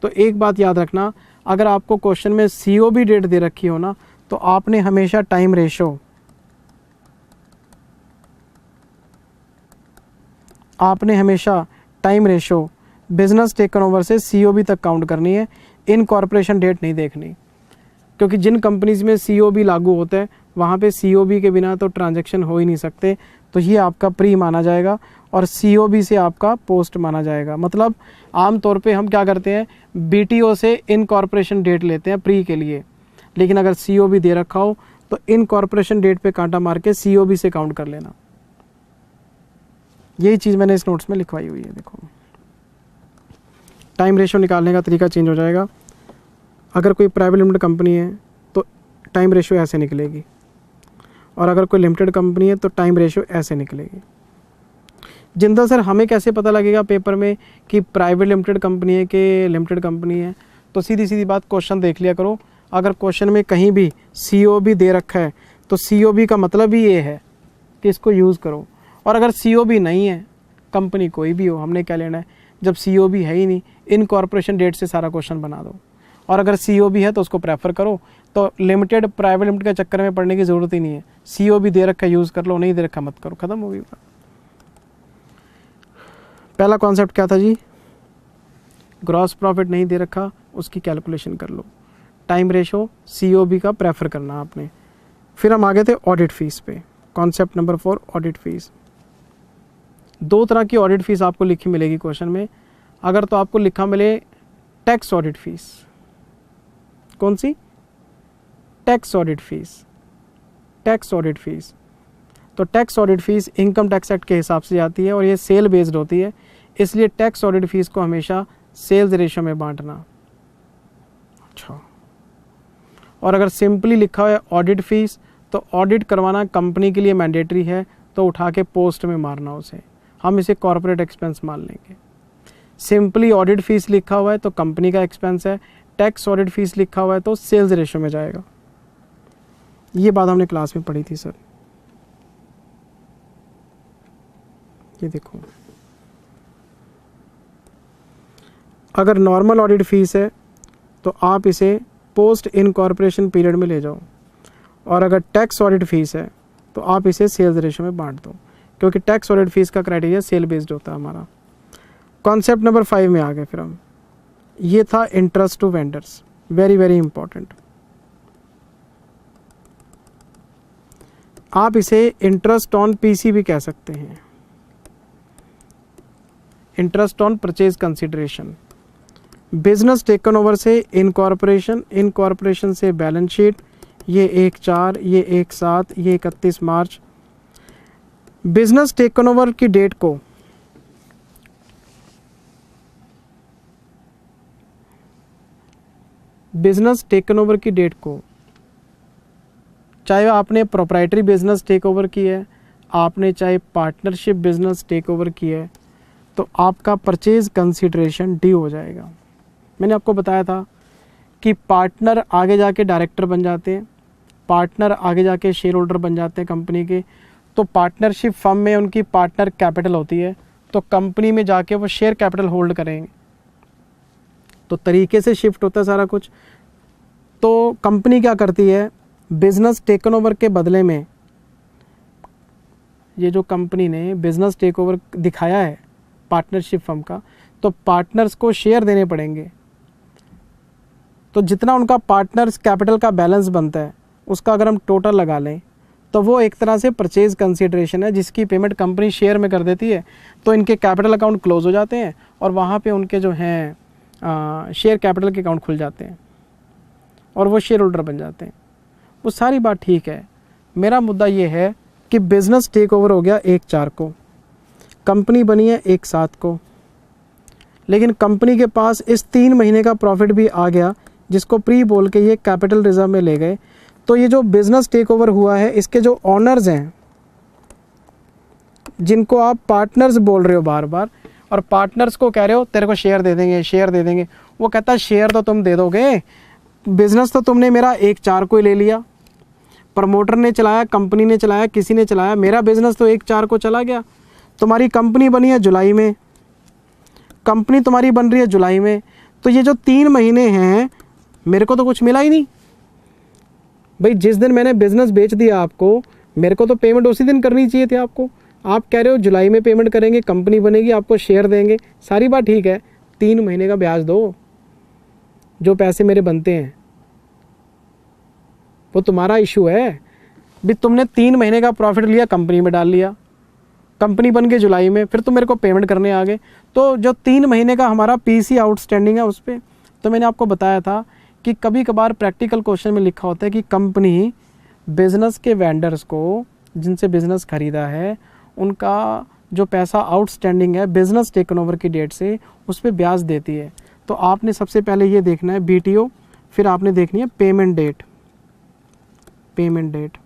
तो एक बात याद रखना, अगर आपको क्वेश्चन में COB डेट दे रखी हो ना, तो आपने हमेशा टाइम रेशो, आपने हमेशा time ratio business taken over से COB तक काउंट करनी है, इनकॉर्पोरेशन डेट नहीं देखनी। क्योंकि जिन कंपनीज में COB लागू होता है वहाँ पे COB के बिना तो ट्रांजैक्शन हो ही नहीं सकते। तो ये आपका प्री माना जाएगा और COB से आपका पोस्ट माना जाएगा। मतलब आम तौर पे हम क्या करते हैं, BTO से इनकॉर्पोरेशन डेट लेते हैं प्री के लिए, लेकिन अगर COB दे रखा हो तो इनकॉर्पोरेशन डेट पे कांटा मार के COB से काउंट कर लेना। यही चीज़ मैंने इस नोट्स में लिखवाई हुई है। देखो टाइम रेशो निकालने का तरीका चेंज हो जाएगा। अगर कोई प्राइवेट लिमिटेड कंपनी है तो टाइम रेशो ऐसे निकलेगी, और अगर कोई लिमिटेड कंपनी है तो टाइम रेशो ऐसे निकलेगी। जिंदल सर हमें कैसे पता लगेगा पेपर में कि प्राइवेट लिमिटेड कंपनी है कि लिमिटेड कंपनी है? तो सीधी सीधी बात, क्वेश्चन देख लिया करो। अगर क्वेश्चन में कहीं भी COB दे रखा है तो COB का मतलब ही ये है कि इसको यूज़ करो। और अगर COB नहीं है, कंपनी कोई भी हो, हमने क्या लेना है, जब COB है ही नहीं, इनकॉर्पोरेशन डेट से सारा क्वेश्चन बना दो। और अगर COB है तो उसको प्रेफर करो। तो लिमिटेड प्राइवेट लिमिटेड के चक्कर में पड़ने की ज़रूरत ही नहीं है। COB दे रखा यूज़ कर लो, नहीं दे रखा मत करो, ख़त्म हो गई। पहला कॉन्सेप्ट क्या था जी? ग्रॉस प्रॉफिट नहीं दे रखा, उसकी कैलकुलेशन कर लो। टाइम रेशो COB का प्रेफर करना आपने। फिर हम आ गए थे ऑडिट फीस पे। Concept number 4 audit fees. दो तरह की ऑडिट फीस आपको लिखी मिलेगी क्वेश्चन में। अगर तो आपको लिखा मिले टैक्स ऑडिट फीस। कौन सी? Tax audit fees. Tax audit fees, तो tax audit fees income tax act के हिसाब से जाती है और ये सेल बेस्ड होती है, इसलिए टैक्स ऑडिट फीस को हमेशा सेल्स रेशियो में बांटना। अच्छा, और अगर सिंपली लिखा है ऑडिट फीस तो ऑडिट करवाना कंपनी के लिए मैंडेटरी है, तो उठा के पोस्ट में मारना उसे, हम इसे कॉर्पोरेट एक्सपेंस मान लेंगे। सिंपली ऑडिट फीस लिखा हुआ है तो कंपनी का एक्सपेंस है, टैक्स ऑडिट फीस लिखा हुआ है तो सेल्स रेशियो में जाएगा। ये बात हमने क्लास में पढ़ी थी सर। ये देखो, अगर नॉर्मल ऑडिट फीस है तो आप इसे पोस्ट इनकॉर्पोरेशन पीरियड में ले जाओ, और अगर टैक्स ऑडिट फीस है तो आप इसे सेल्स रेशियो में बांट दो, क्योंकि टैक्स ऑडिट फीस का क्राइटेरिया सेल बेस्ड होता है हमारा। कॉन्सेप्ट नंबर 5 में आ गए फिर हम। ये था interest to vendors, very very important. आप इसे इंटरेस्ट ऑन PC भी कह सकते हैं, interest on purchase consideration. Business taken over से इनकॉर्पोरेशन, इनकॉर्पोरेशन से बैलेंस शीट, ये 1/4, ये 1/7, ये 31 मार्च। बिजनेस टेकन ओवर की डेट को बिजनेस टेकन ओवर की डेट को चाहे आपने प्रोप्राइटरी बिजनेस टेक ओवर की है, आपने चाहे पार्टनरशिप बिजनेस टेक ओवर की है, तो आपका परचेज कंसीडरेशन ड्यू हो जाएगा। मैंने आपको बताया था कि पार्टनर आगे जाके डायरेक्टर बन जाते हैं, पार्टनर आगे जाके शेयर होल्डर बन जाते हैं कंपनी के। तो पार्टनरशिप फर्म में उनकी पार्टनर कैपिटल होती है, तो कंपनी में जाके वो शेयर कैपिटल होल्ड करेंगे, तो तरीके से शिफ्ट होता है सारा कुछ। तो कंपनी क्या करती है, बिजनेस टेकन ओवर के बदले में, ये जो कंपनी ने बिजनेस टेक ओवर दिखाया है पार्टनरशिप फर्म का, तो पार्टनर्स को शेयर देने पड़ेंगे। तो जितना उनका पार्टनर्स कैपिटल का बैलेंस बनता है उसका अगर हम टोटल लगा लें तो वो एक तरह से परचेज कंसीडरेशन है जिसकी पेमेंट कंपनी शेयर में कर देती है। तो इनके कैपिटल अकाउंट क्लोज हो जाते हैं और वहाँ पे उनके जो हैं शेयर कैपिटल के अकाउंट खुल जाते हैं और वो शेयर होल्डर बन जाते हैं। वो सारी बात ठीक है। मेरा मुद्दा ये है कि बिज़नेस टेक ओवर हो गया 1/4 को, कंपनी बनी है 1/7 को, लेकिन कंपनी के पास इस 3 महीने का प्रॉफिट भी आ गया जिसको प्री बोल के ये कैपिटल रिजर्व में ले गए। तो ये जो बिज़नेस टेक ओवर हुआ है इसके जो ऑनर्स हैं, जिनको आप पार्टनर्स बोल रहे हो बार बार, और पार्टनर्स को कह रहे हो तेरे को शेयर दे देंगे, शेयर दे देंगे, वो कहता है शेयर तो तुम दे दोगे, बिज़नेस तो तुमने मेरा 1/4 को ही ले लिया। प्रमोटर ने चलाया, कंपनी ने चलाया, किसी ने चलाया, मेरा बिज़नेस तो 1/4 को चला गया। तुम्हारी कंपनी बनी है जुलाई में, कंपनी तुम्हारी बन रही है जुलाई में, तो ये जो 3 महीने हैं मेरे को तो कुछ मिला ही नहीं भाई। जिस दिन मैंने बिज़नेस बेच दिया आपको, मेरे को तो पेमेंट उसी दिन करनी चाहिए थी आपको। आप कह रहे हो जुलाई में पेमेंट करेंगे, कंपनी बनेगी, आपको शेयर देंगे, सारी बात ठीक है, 3 महीने का ब्याज दो। जो पैसे मेरे बनते हैं वो तुम्हारा इशू है भी। तुमने 3 महीने का प्रॉफिट लिया, कंपनी में डाल लिया, कंपनी बन गई जुलाई में, फिर तुम मेरे को पेमेंट करने आ गए। तो जो 3 महीने का हमारा पीसी आउटस्टैंडिंग है उस पर तो मैंने आपको बताया था कि कभी कभार प्रैक्टिकल क्वेश्चन में लिखा होता है कि कंपनी बिजनेस के वेंडर्स को, जिनसे बिजनेस खरीदा है, उनका जो पैसा आउटस्टैंडिंग है बिजनेस टेकन ओवर की डेट से, उस पर ब्याज देती है। तो आपने सबसे पहले ये देखना है बीटीओ, फिर आपने देखनी है पेमेंट डेट, पेमेंट डेट,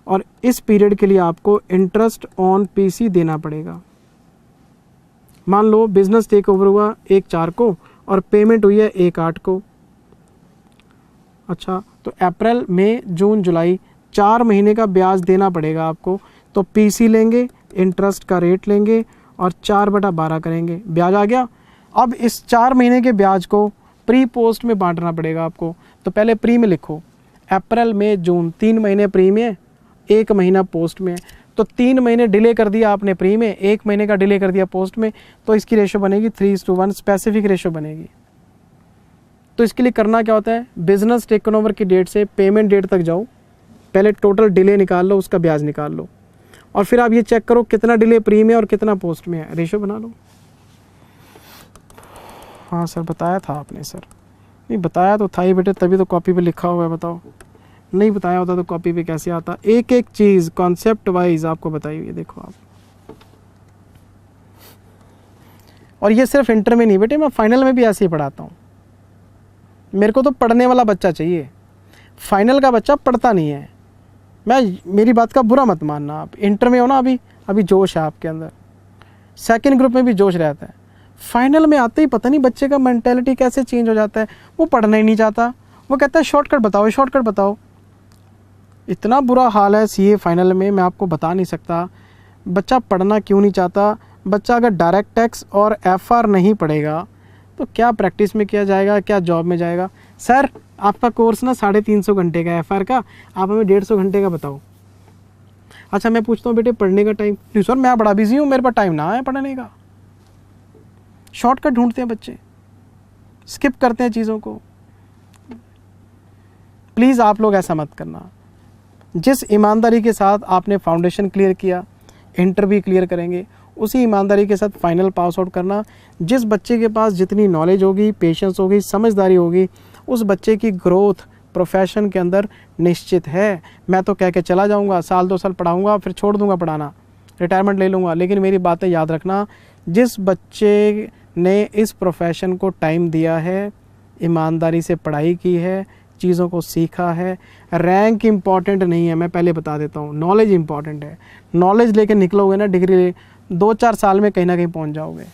और इस पीरियड के लिए आपको इंटरेस्ट ऑन पीसी देना पड़ेगा। मान लो बिजनेस टेक ओवर हुआ 1/4 को और पेमेंट हुई है 1/8 को। अच्छा, तो अप्रैल, मई, जून, जुलाई 4 महीने का ब्याज देना पड़ेगा आपको। तो पीसी लेंगे, इंटरेस्ट का रेट लेंगे और 4/12 करेंगे, ब्याज आ गया। अब इस 4 महीने के ब्याज को प्री पोस्ट में बांटना पड़ेगा आपको। तो पहले प्री में लिखो, अप्रैल, मई, जून 3 महीने प्री में, 1 महीना पोस्ट में। तो 3 महीने डिले कर दिया आपने प्री में, 1 महीने का डिले कर दिया पोस्ट में, तो इसकी रेशो बनेगी 3:1, स्पेसिफिक रेशो बनेगी। तो इसके लिए करना क्या होता है, बिजनेस टेकन ओवर की डेट से पेमेंट डेट तक जाओ, पहले टोटल डिले निकाल लो, उसका ब्याज निकाल लो, और फिर आप ये चेक करो कितना डिले प्री में और कितना पोस्ट में है, रेशो बना लो। हाँ सर बताया था आपने। सर नहीं बताया तो था ही बेटे, तभी तो कॉपी पे लिखा हुआ है। बताओ, नहीं बताया होता तो कॉपी पे कैसे आता। एक एक चीज़ कॉन्सेप्ट वाइज आपको बताई हुई है, देखो आप। और ये सिर्फ इंटर में नहीं बेटे, मैं फाइनल में भी ऐसे ही पढ़ाता हूँ। मेरे को तो पढ़ने वाला बच्चा चाहिए, फाइनल का बच्चा पढ़ता नहीं है। मेरी बात का बुरा मत मानना आप। इंटर में हो ना, अभी जोश है आपके अंदर, सेकंड ग्रुप में भी जोश रहता है, फाइनल में आते ही पता नहीं बच्चे का मेंटालिटी कैसे चेंज हो जाता है। वो पढ़ना ही नहीं चाहता, वो कहता है शॉर्टकट बताओ, शॉर्टकट बताओ। इतना बुरा हाल है सीए फाइनल में, मैं आपको बता नहीं सकता। बच्चा पढ़ना क्यों नहीं चाहता। बच्चा अगर डायरेक्ट टैक्स और एफआर नहीं पढ़ेगा तो क्या प्रैक्टिस में किया जाएगा, क्या जॉब में जाएगा। सर आपका कोर्स ना 350 घंटे का एफआर का, आप हमें 150 घंटे का बताओ। अच्छा मैं पूछता हूँ बेटे पढ़ने का टाइम, नहीं सर मैं बड़ा बिजी हूँ, मेरे पास टाइम ना है पढ़ने का। शॉर्टकट ढूंढते हैं बच्चे, स्किप करते हैं चीज़ों को। प्लीज़ आप लोग ऐसा मत करना। जिस ईमानदारी के साथ आपने फाउंडेशन क्लियर किया, इंटर भी क्लियर करेंगे, उसी ईमानदारी के साथ फाइनल पास आउट करना। जिस बच्चे के पास जितनी नॉलेज होगी, पेशेंस होगी, समझदारी होगी, उस बच्चे की ग्रोथ प्रोफेशन के अंदर निश्चित है। मैं तो कह के चला जाऊंगा, 1-2 साल पढ़ाऊंगा, फिर छोड़ दूंगा पढ़ाना, रिटायरमेंट ले लूँगा, लेकिन मेरी बातें याद रखना। जिस बच्चे ने इस प्रोफेशन को टाइम दिया है, ईमानदारी से पढ़ाई की है, चीज़ों को सीखा है, रैंक इम्पॉर्टेंट नहीं है, मैं पहले बता देता हूँ, नॉलेज इम्पॉर्टेंट है। नॉलेज लेके निकलोगे ना, डिग्री 2-4 साल में कहीं ना कहीं पहुँच जाओगे।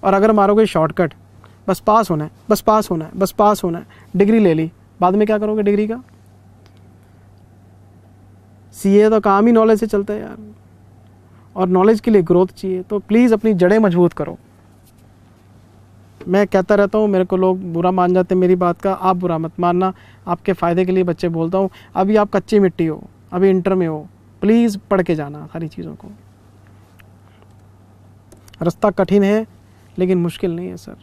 और अगर मारोगे शॉर्टकट, बस पास होना है, बस पास होना है, बस पास होना है, डिग्री ले ली, बाद में क्या करोगे डिग्री का। सीए तो काम ही नॉलेज से चलता है यार, और नॉलेज के लिए ग्रोथ चाहिए। तो प्लीज़ अपनी जड़ें मजबूत करो। मैं कहता रहता हूँ, मेरे को लोग बुरा मान जाते हैं मेरी बात का, आप बुरा मत मानना, आपके फ़ायदे के लिए बच्चे बोलता हूँ। अभी आप कच्ची मिट्टी हो, अभी इंटर में हो, प्लीज़ पढ़ के जाना सारी चीज़ों को। रास्ता कठिन है लेकिन मुश्किल नहीं है सर,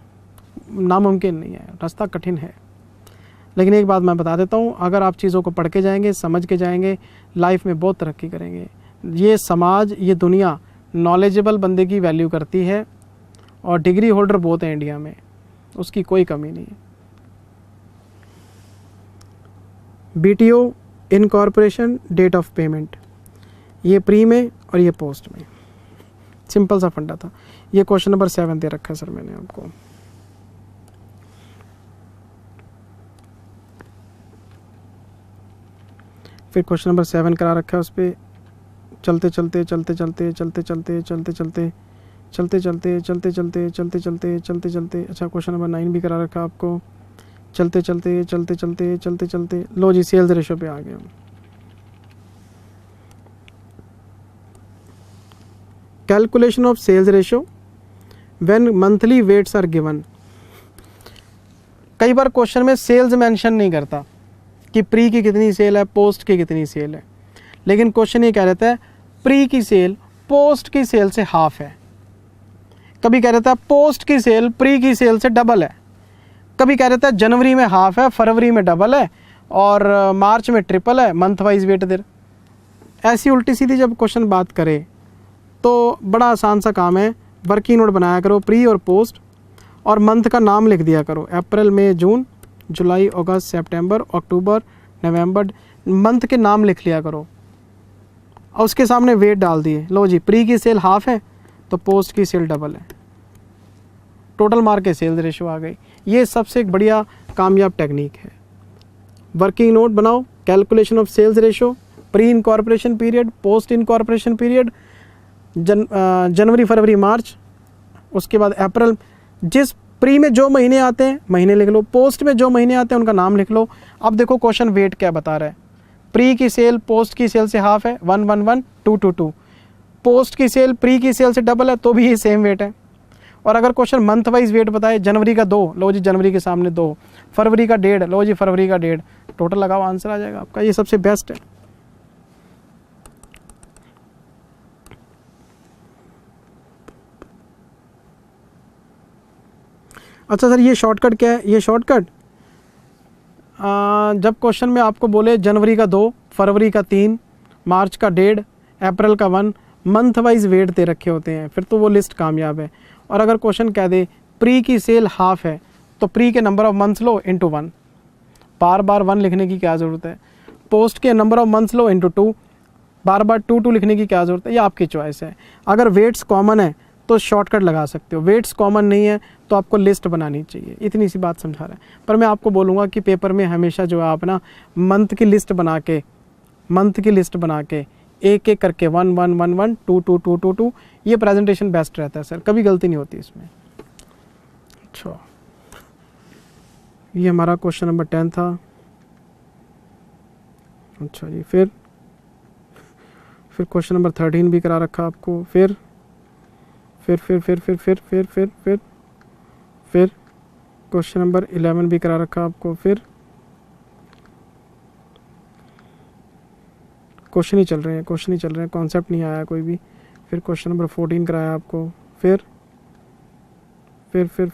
नामुमकिन नहीं है, रास्ता कठिन है। लेकिन एक बात मैं बता देता हूँ, अगर आप चीज़ों को पढ़ के जाएंगे, समझ के जाएंगे, लाइफ में बहुत तरक्की करेंगे। ये समाज, ये दुनिया नॉलेजेबल बंदे की वैल्यू करती है, और डिग्री होल्डर बहुत है इंडिया में, उसकी कोई कमी नहीं है। BTO incorporation, date of payment, ये प्री में और ये पोस्ट में, सिंपल सा फंडा था। ये क्वेश्चन नंबर 7 दे रखा है सर मैंने आपको। फिर क्वेश्चन नंबर 7 करा रखा है, उस पर चलते चलते चलते चलते चलते चलते चलते चलते चलते चलते चलते चलते चलते चलते चलते चलते। अच्छा, क्वेश्चन नंबर 9 भी करा रखा आपको, चलते चलते चलते चलते चलते चलते। लो जी, सेल्स रेशो पे आ गए हम। Calculation of sales ratio when monthly weights are given. कई बार क्वेश्चन में सेल्स मेंशन नहीं करता कि प्री की कितनी सेल है, पोस्ट की कितनी सेल है, लेकिन क्वेश्चन ये कह रहता है प्री की सेल पोस्ट की सेल से हाफ है। कभी कह रहता है पोस्ट की सेल प्री की सेल से डबल है। कभी कह रहता है जनवरी में हाफ है, फरवरी में डबल है, और मार्च में ट्रिपल है, मंथ वाइज वेट देर। ऐसी उल्टी सीधी जब क्वेश्चन बात करे तो बड़ा आसान सा काम है, वर्किंग नोट बनाया करो प्री और पोस्ट, और मंथ का नाम लिख दिया करो, अप्रैल मई जून जुलाई अगस्त सितंबर अक्टूबर नवंबर, मंथ के नाम लिख लिया करो, और उसके सामने वेट डाल दिए। लो जी, प्री की सेल हाफ है तो पोस्ट की सेल डबल है, टोटल मार के सेल्स रेशो आ गई। ये सबसे एक बढ़िया कामयाब टेक्निक है। वर्किंग नोट बनाओ, calculation of sales ratio, pre incorporation period, post incorporation period, जनवरी फरवरी मार्च, उसके बाद अप्रैल। जिस प्री में जो महीने आते हैं महीने लिख लो, पोस्ट में जो महीने आते हैं उनका नाम लिख लो। अब देखो क्वेश्चन वेट क्या बता रहा है, प्री की सेल पोस्ट की सेल से हाफ है, 1 1 1 2 2 2, पोस्ट की सेल प्री की सेल से डबल है तो भी ये सेम वेट है। और अगर क्वेश्चन मंथ वाइज वेट बताए, जनवरी का 2, लो जी जनवरी के सामने 2, फरवरी का 1.5, लो जी फरवरी का 1.5, टोटल लगाओ, आंसर आ जाएगा आपका। ये सबसे बेस्ट है। अच्छा सर, ये शॉर्टकट क्या है? ये शॉर्टकट जब क्वेश्चन में आपको बोले जनवरी का 2, फरवरी का 3, मार्च का 1.5, अप्रैल का 1, मंथ वाइज वेट दे रखे होते हैं, फिर तो वो लिस्ट कामयाब है। और अगर क्वेश्चन कह दे प्री की सेल हाफ है तो प्री के number of months low into 1, बार बार 1 लिखने की क्या ज़रूरत है। पोस्ट के number of months low into 2, बार बार 2 2 लिखने की क्या ज़रूरत है। ये आपकी चॉइस है। अगर वेट्स कॉमन है तो शॉर्टकट लगा सकते हो, वेट्स कॉमन नहीं है तो आपको लिस्ट बनानी चाहिए। इतनी सी बात समझा रहा है। पर मैं आपको बोलूँगा कि पेपर में हमेशा जो है आप ना मंथ की लिस्ट बना के एक एक करके 1 1 1 1 2 2 2 2 2, ये प्रेजेंटेशन बेस्ट रहता है सर, कभी गलती नहीं होती इसमें। अच्छा, ये हमारा क्वेश्चन नंबर 10 था। अच्छा जी, फिर क्वेश्चन नंबर 13 भी करा रखा आपको। फिर क्वेश्चन नंबर 11 भी करा रखा आपको। फिर क्वेश्चन ही चल रहे हैं, कॉन्सेप्ट नहीं आया कोई भी। फिर क्वेश्चन नंबर 14 कराया आपको। फिर क्वेश्चन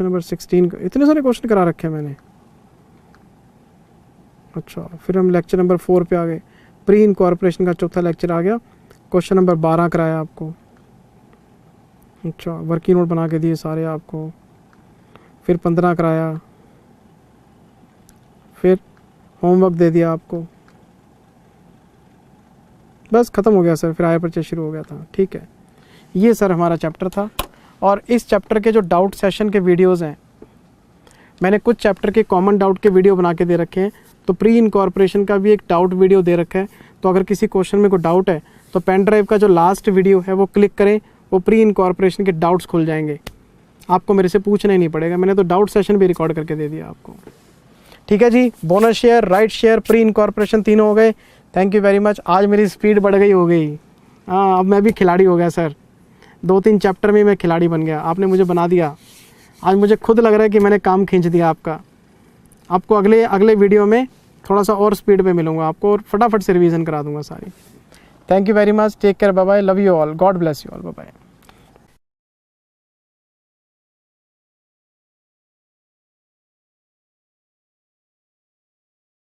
नंबर 16। इतने सारे क्वेश्चन करा रखे हैं मैंने। अच्छा, फिर हम लेक्चर नंबर 4 पे आ गए। प्री इनकॉर्पोरेशन का चौथा लेक्चर आ गया। क्वेश्चन नंबर 12 कराया आपको। अच्छा, वर्किंग नोट बना के दिए सारे आपको। फिर 15 कराया। फिर होमवर्क दे दिया आपको। बस ख़त्म हो गया सर, फिर आय परचेज शुरू हो गया था। ठीक है, ये सर हमारा चैप्टर था। और इस चैप्टर के जो डाउट सेशन के वीडियोज़ हैं, मैंने कुछ चैप्टर के कॉमन डाउट के वीडियो बना के दे रखे हैं। तो प्री इनकॉर्पोरेशन का भी एक डाउट वीडियो दे रखा है। तो अगर किसी क्वेश्चन में कोई डाउट है तो पेन ड्राइव का जो लास्ट वीडियो है वो क्लिक करें, वो प्री इनकॉर्पोरेशन के डाउट्स खुल जाएंगे, आपको मेरे से पूछना ही नहीं पड़ेगा। मैंने तो डाउट सेशन भी रिकॉर्ड करके दे दिया आपको। ठीक है जी, bonus share, right share, pre incorporation तीनों हो गए। Thank you very much. आज मेरी स्पीड बढ़ गई हो गई। हाँ, अब मैं भी खिलाड़ी हो गया सर। 2-3 चैप्टर में मैं खिलाड़ी बन गया, आपने मुझे बना दिया। आज मुझे खुद लग रहा है कि मैंने काम खींच दिया आपका। आपको अगले वीडियो में थोड़ा सा और स्पीड पे मिलूंगा आपको, और फटाफट से रिवीजन करा दूंगा सारी। Thank you very much, take care, bye bye, love you all, God bless you all, bye bye.